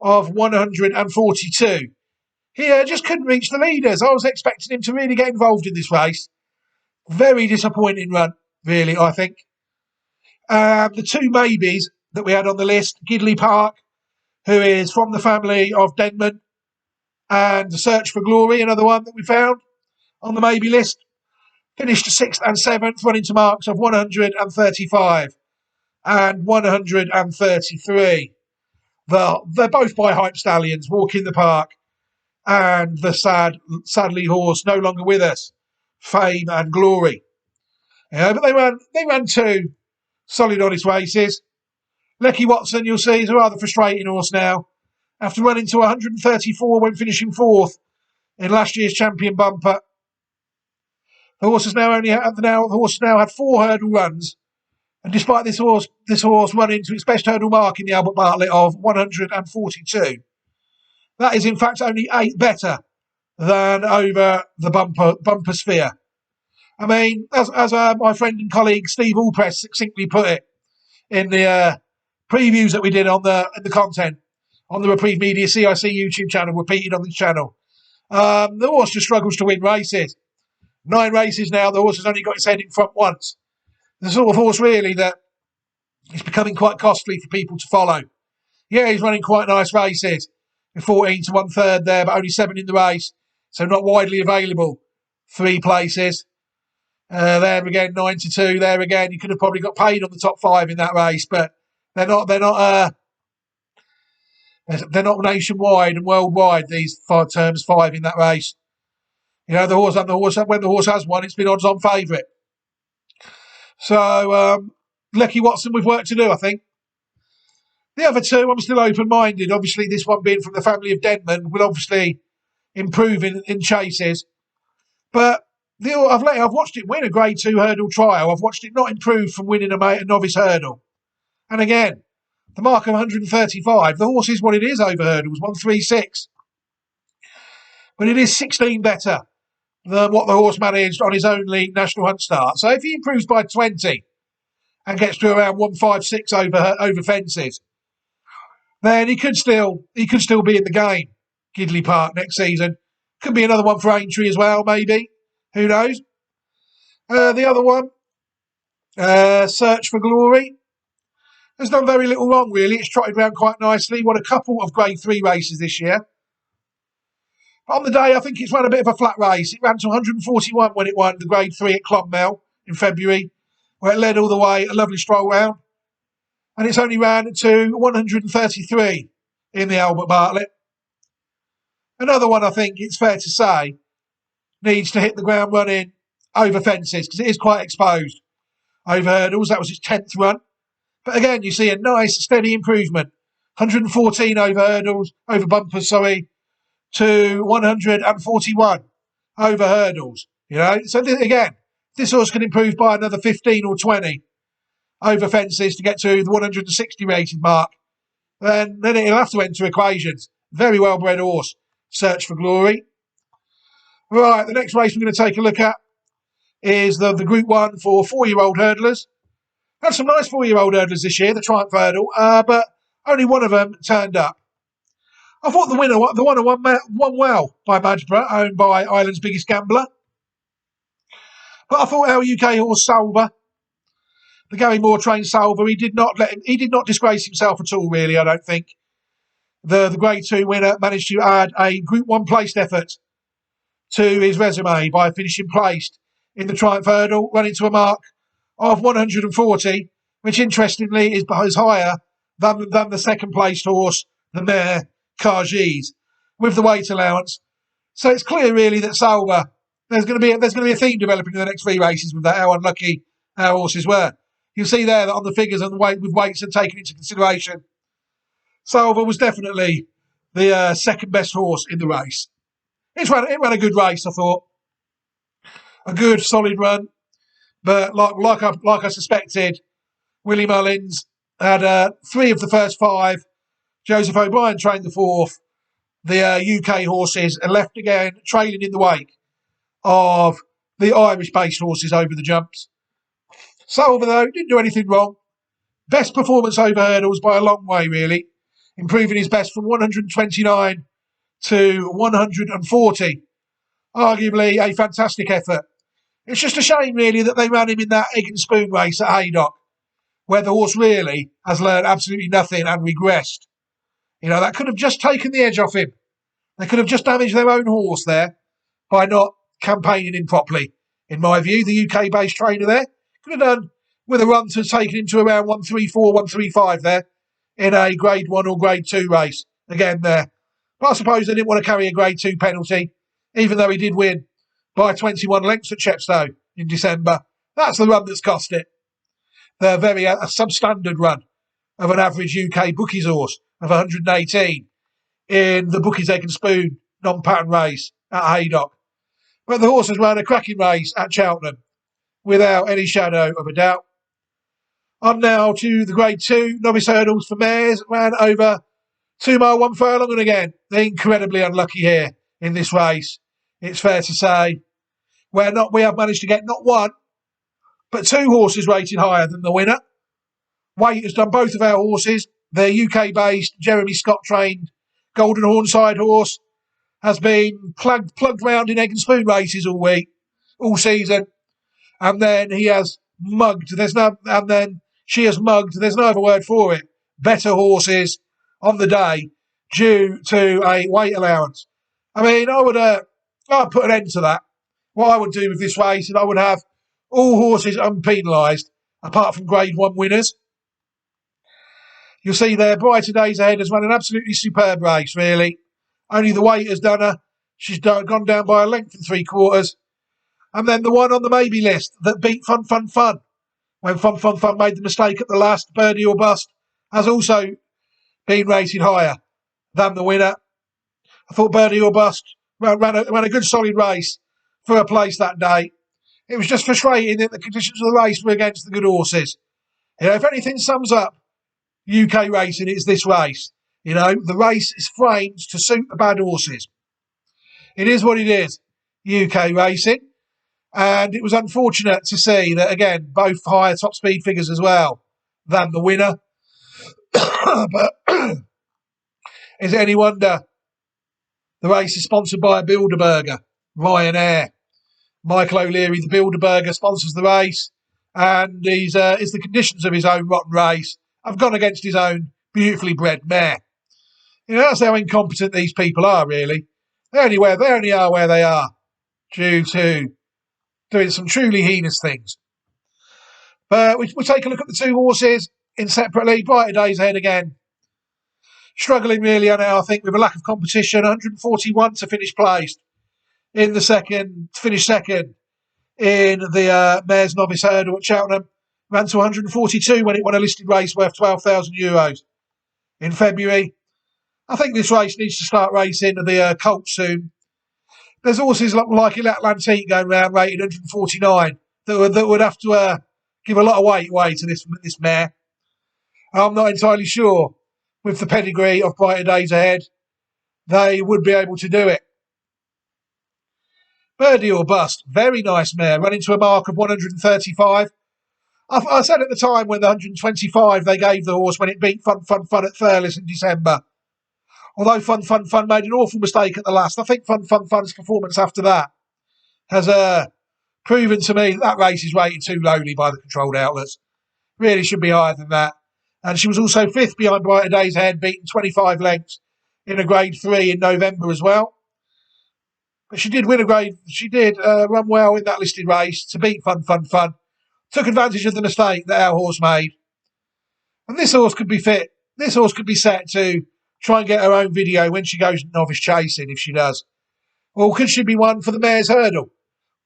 of 142. He just couldn't reach the leaders. I was expecting him to really get involved in this race. Very disappointing run, really, I think. The two maybes that we had on the list, Gidley Park, who is from the family of Denman, and The Search for Glory, another one that we found on the maybe list, finished 6th and 7th, running to marks of 135 and 133. They're both by Hype Stallions, Walk in the Park, and the sadly horse no longer with us, Fame and Glory. Yeah, but they ran two solid, honest races. Lecky Watson, you'll see, is a rather frustrating horse now. After running to 134 when finishing 4th in last year's champion bumper, the horse has now had 4 hurdle runs, and despite this horse running to its best hurdle mark in the Albert Bartlett of 142, that is in fact only 8 better than over the bumper sphere. I mean, as my friend and colleague Steve Allpress succinctly put it in the previews that we did on the content on the Reprieve Media CIC YouTube channel, repeated on this channel, the horse just struggles to win races. 9 races now, the horse has only got its head in front once. The sort of horse, really, that is becoming quite costly for people to follow. Yeah, he's running quite nice races. 14 to 1/3 there, but only 7 in the race, so not widely available. 3 places. There again, 9 to 2. There again, you could have probably got paid on the top 5 in that race, but they're not nationwide and worldwide. These 5 terms 5 in that race. You know, when the horse has won, it's been odds-on favourite. So, Lecky Watson, we've work to do, I think. The other 2, I'm still open-minded. Obviously, this one being from the family of Denman will obviously improve in chases. But I've watched it win a Grade 2 hurdle trial. I've watched it not improve from winning a novice hurdle. And again, the mark of 135, the horse is what it is over hurdles, 136. But it is 16 better than what the horse managed on his only National Hunt start. So if he improves by 20 and gets to around 156 over fences, then he could still be in the game. Gidley Park next season. Could be another one for Aintree as well, maybe. Who knows? The other one, Search for Glory, has done very little wrong, really. It's trotted around quite nicely. Won a couple of Grade 3 races this year. On the day, I think it's run a bit of a flat race. It ran to 141 when it won the Grade 3 at Clonmel in February, where it led all the way, a lovely stroll round. And it's only ran to 133 in the Albert Bartlett. Another one, I think it's fair to say, needs to hit the ground running over fences, because it is quite exposed over hurdles. That was its 10th run. But again, you see a nice, steady improvement. 114 over hurdles, over bumpers, to 141 over hurdles. You know, so again, this horse can improve by another 15 or 20 over fences to get to the 160 rated mark. Then it'll have to enter equations. Very well bred horse. Search for Glory. Right, the next race we're going to take a look at is the Group 1 for 4-year-old hurdlers. Had some nice 4-year-old hurdlers this year, the Triumph Hurdle, but only one of them turned up. I thought the winner won well by Madgeborough, owned by Ireland's biggest gambler. But I thought our UK horse Salva, the Gary Moore trained Salva, he did not disgrace himself at all, really, I don't think. The Grade 2 winner managed to add a Group 1 placed effort to his resume by finishing placed in the Triumph Hurdle, running to a mark of 140, which interestingly is higher than the second placed horse, the mare Cargis, with the weight allowance. So it's clear really that Salva, there's going to be a theme developing in the next 3 races with that, how unlucky our horses were. You'll see there that on the figures and the weight with weights are taken into consideration, Salva was definitely the second best horse in the race. It ran a good race, I thought. A good, solid run. But like I suspected, Willie Mullins had 3 of the first 5. Joseph O'Brien trained the 4th. The UK horses and left again, trailing in the wake of the Irish-based horses over the jumps. Salva, though, didn't do anything wrong. Best performance over hurdles by a long way, really. Improving his best from 129 to 140. Arguably a fantastic effort. It's just a shame, really, that they ran him in that egg and spoon race at Haydock, where the horse really has learned absolutely nothing and regressed. You know, that could have just taken the edge off him. They could have just damaged their own horse there by not campaigning him properly. In my view, the UK-based trainer there could have done with a run to taking him to around 134, 135 there in a Grade 1 or Grade 2 race again there. But I suppose they didn't want to carry a Grade 2 penalty, even though he did win by 21 lengths at Chepstow in December. That's the run that's cost it. The very a substandard run of an average UK bookies horse of 118 in the Bookies Egg and Spoon non-pattern race at Haydock. But the horse has run a cracking race at Cheltenham without any shadow of a doubt. On now to the Grade 2 novice hurdles for mares. Ran over 2 mile 1 furlong, and again, they're incredibly unlucky here in this race. It's fair to say. We have managed to get not 1, but 2 horses rated higher than the winner. Weight has done both of our horses. Their UK-based, Jeremy Scott-trained Golden Hornside horse has been plugged round in egg and spoon races all season, and then he has mugged. She has mugged. There's no other word for it. Better horses on the day due to a weight allowance. I mean, I'd put an end to that. What I would do with this race is I would have all horses unpenalised, apart from Grade 1 winners. You'll see there, Brighter Days Ahead has run an absolutely superb race, really. Only the weight has done her. She's gone down by a length and 3/4. And then the one on the maybe list that beat Fun Fun Fun, when Fun Fun Fun made the mistake at the last, Birdie or Bust, has also been rated higher than the winner. I thought Birdie or Bust ran a good solid race for a place that day. It was just frustrating that the conditions of the race were against the good horses. You know, if anything sums up UK racing, it's this race. You know, the race is framed to suit the bad horses. It is what it is, UK racing. And it was unfortunate to see that, again, both higher top speed figures as well than the winner. But is it any wonder the race is sponsored by a Bilderberger, Ryanair? Michael O'Leary, the Bilderberger, sponsors the race, and is the conditions of his own rotten race have gone against his own beautifully bred mare. You know, that's how incompetent these people are, really. They only are where they are due to doing some truly heinous things. But we'll take a look at the 2 horses in separately. Brighter Days Ahead again. Struggling really now, I think, with a lack of competition. 141 to finish placed in the second, finish second in the Mares Novice Hurdle at Cheltenham. Ran to 142 when it won a listed race worth €12,000 in February. I think this race needs to start racing the Colt soon. There's horses like Atlantique going around rated 149 that would have to give a lot of weight away to this mare. I'm not entirely sure with the pedigree of Brighter Days Ahead they would be able to do it. Birdie or Bust, very nice mare, running to a mark of 135. I said at the time when the 125 they gave the horse when it beat Fun Fun Fun at Thurles in December. Although Fun Fun Fun made an awful mistake at the last, I think Fun Fun Fun's performance after that has proven to me that race is rated too lowly by the controlled outlets. Really should be higher than that. And she was also 5th behind Brighter Days Ahead, beating 25 lengths in a Grade 3 in November as well. But she did win a grade. She did run well in that listed race to beat Fun. Took advantage of the mistake that our horse made. And this horse could be fit. This horse could be set to try and get her own video when she goes novice chasing, if she does. Or could she be one for the Mare's Hurdle?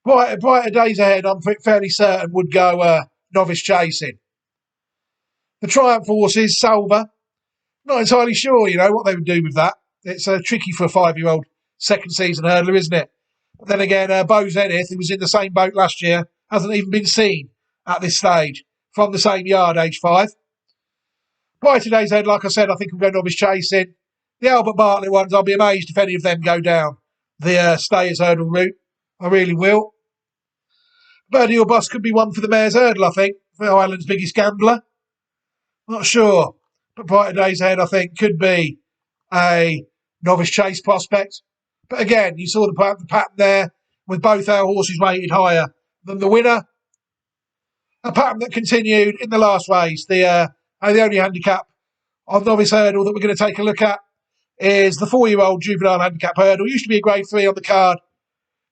Brighter Days Ahead, I'm fairly certain, would go novice chasing. The Triumph horses, Salva, not entirely sure, what they would do with that. It's tricky for a 5-year-old second season hurdler, isn't it? But then again, Bo Zenith, who was in the same boat last year, hasn't even been seen at this stage from the same yard, age 5. Brighter Days Ahead, like I said, I think will go novice chasing. The Albert Bartlett ones, I'll be amazed if any of them go down the Stayers Hurdle route. I really will. Birdie or Bust could be one for the Mare's Hurdle, I think, for Ireland's biggest gambler. Not sure. But Brighter Days Ahead, I think, could be a novice chase prospect. But again, you saw the pattern there with both our horses rated higher than the winner. A pattern that continued in the last race. The only handicap on novice hurdle that we're going to take a look at is the 4-year-old juvenile handicap hurdle. Used to be a Grade 3 on the card.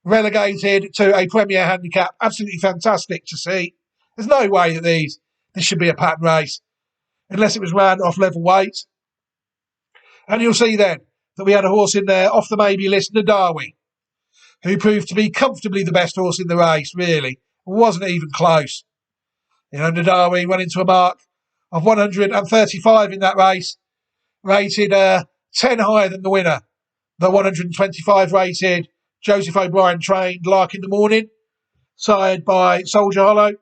Relegated to a Premier handicap. Absolutely fantastic to see. There's no way that this should be a pattern race unless it was ran off level weight. And you'll see then that we had a horse in there off the maybe list, Nadawi, who proved to be comfortably the best horse in the race, really. It wasn't even close. Nadawi went into a mark of 135 in that race, rated 10 higher than the winner. The 125 rated Joseph O'Brien trained Lark in the Morning, sired by Soldier Hollow.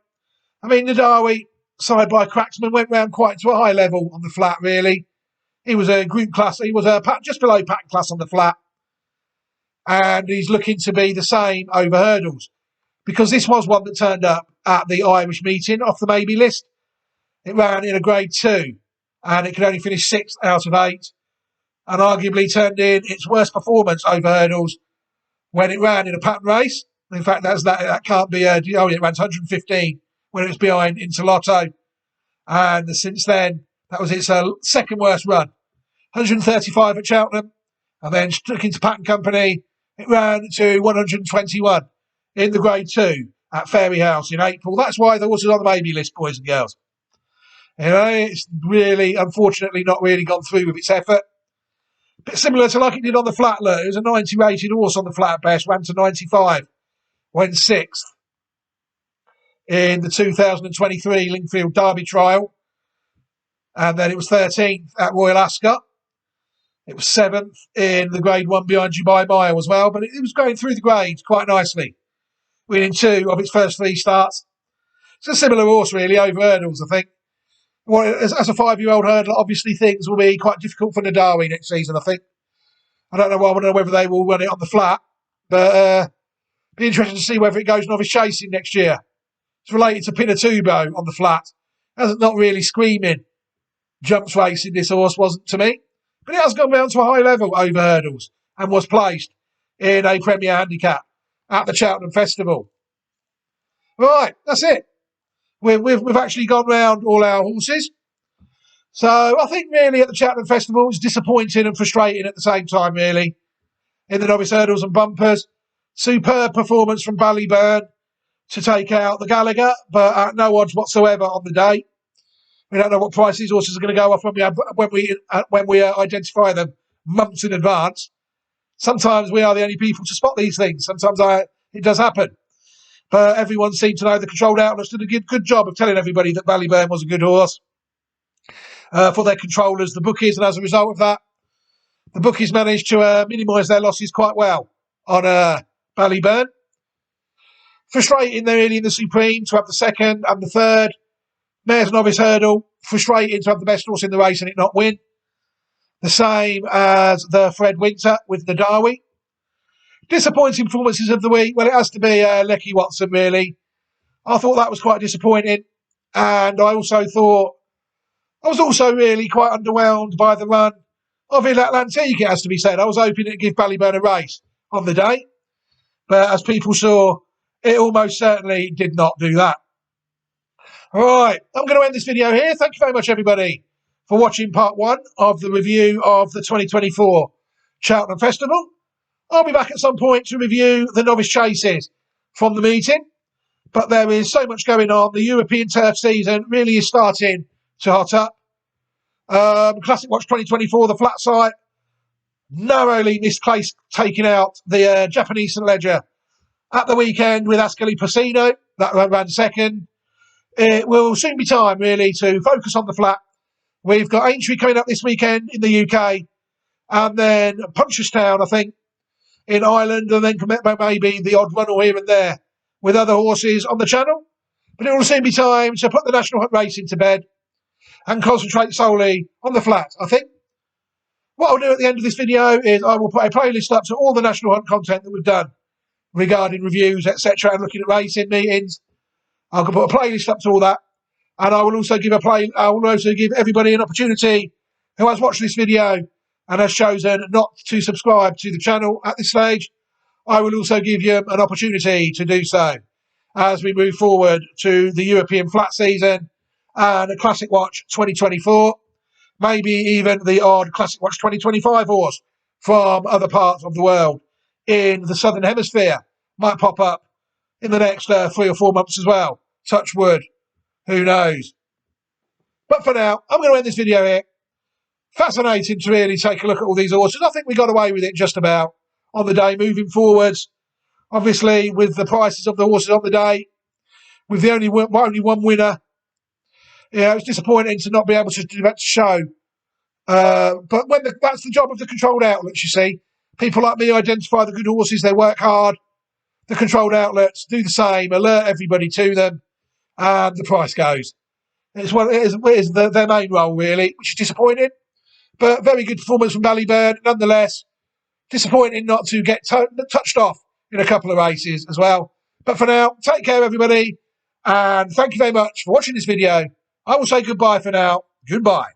Nadawi, sired by Cracksman, went round quite to a high level on the flat, really. He was a group class. He was just below pack class on the flat. And he's looking to be the same over hurdles. Because this was one that turned up at the Irish meeting off the maybe list. It ran in a Grade 2. And it could only finish 6th out of 8. And arguably turned in its worst performance over hurdles when it ran in a pattern race. In fact, that can't be... it ran 115 when it was behind Interlotto. And since then, that was its second worst run. 135 at Cheltenham, and then stuck into Pattern Company. It ran to 121 in the Grade 2 at Fairyhouse in April. That's why the horse is on the baby list, boys and girls. It's really, unfortunately, not really gone through with its effort. Bit similar to like it did on the flat. Look, it was a 90 rated horse on the flat best, ran to 95, went 6th in the 2023 Lingfield Derby trial. And then it was 13th at Royal Ascot. It was 7th in the Grade 1 behind Dubai Mile as well. But it was going through the grades quite nicely, winning 2 of its first 3 starts. It's a similar horse, really, over hurdles, I think. Well, as a 5-year-old hurdler, obviously things will be quite difficult for Nadawi next season, I think. I don't know whether they will run it on the flat. But be interesting to see whether it goes novice chasing next year. It's related to Pinatubo on the flat. Not really screaming jumps racing, this horse wasn't to me. But it has gone down to a high level over hurdles and was placed in a Premier handicap at the Cheltenham Festival. Right, that's it. We've actually gone round all our horses. So I think really at the Cheltenham Festival it's disappointing and frustrating at the same time, really. In the novice hurdles and bumpers. Superb performance from Ballyburn to take out the Gallagher, but at no odds whatsoever on the day. We don't know what price these horses are going to go off when we identify them months in advance. Sometimes we are the only people to spot these things. Sometimes it does happen. But everyone seemed to know the controlled outlets did a good job of telling everybody that Ballyburn was a good horse for their controllers, the bookies, and as a result of that, the bookies managed to minimise their losses quite well on Ballyburn. Frustrating, really, in the Supreme to have the second and the third. Mare's Novice Hurdle, frustrating to have the best horse in the race and it not win. The same as the Fred Winter with the Nadawi. Disappointing performances of the week. Well, it has to be Lecky Watson, really. I thought that was quite disappointing. And I was also really quite underwhelmed by the run of Il Atlantique, it has to be said. I was hoping it'd give Ballyburn a race on the day. But as people saw it almost certainly did not do that. Right, I'm going to end this video here. Thank you very much, everybody, for watching part 1 of the review of the 2024 Cheltenham Festival. I'll be back at some point to review the novice chases from the meeting, but there is so much going on. The European turf season really is starting to hot up. Classic Watch 2024, the flat site, narrowly missed place taking out the Japanese St Ledger at the weekend with Ascoli Pacino. That ran second. It will soon be time, really, to focus on the flat. We've got Aintree coming up this weekend in the UK, and then Punchestown, I think, in Ireland, and then maybe the odd runnel here and there with other horses on the channel. But it will soon be time to put the National Hunt racing to bed and concentrate solely on the flat, I think. What I'll do at the end of this video is I will put a playlist up to all the National Hunt content that we've done regarding reviews, etc., and looking at racing meetings. I'll put a playlist up to all that, and I will also give everybody an opportunity who has watched this video and has chosen not to subscribe to the channel at this stage. I will also give you an opportunity to do so as we move forward to the European flat season and a Classic Watch 2024, maybe even the odd Classic Watch 2025 horse from other parts of the world in the Southern Hemisphere might pop up in the next 3 or 4 months as well. Touch wood. Who knows? But for now, I'm going to end this video here. Fascinating to really take a look at all these horses. I think we got away with it just about on the day moving forwards. Obviously, with the prices of the horses on the day, with the only one winner, yeah, it's disappointing to not be able to do that to show. But that's the job of the controlled outlets, you see. People like me identify the good horses, they work hard. The controlled outlets do the same, alert everybody to them, and the price goes. It is their main role, really, which is disappointing. But very good performance from Ballyburn, nonetheless. Disappointing not to get touched off in a couple of races as well. But for now, take care, everybody, and thank you very much for watching this video. I will say goodbye for now. Goodbye.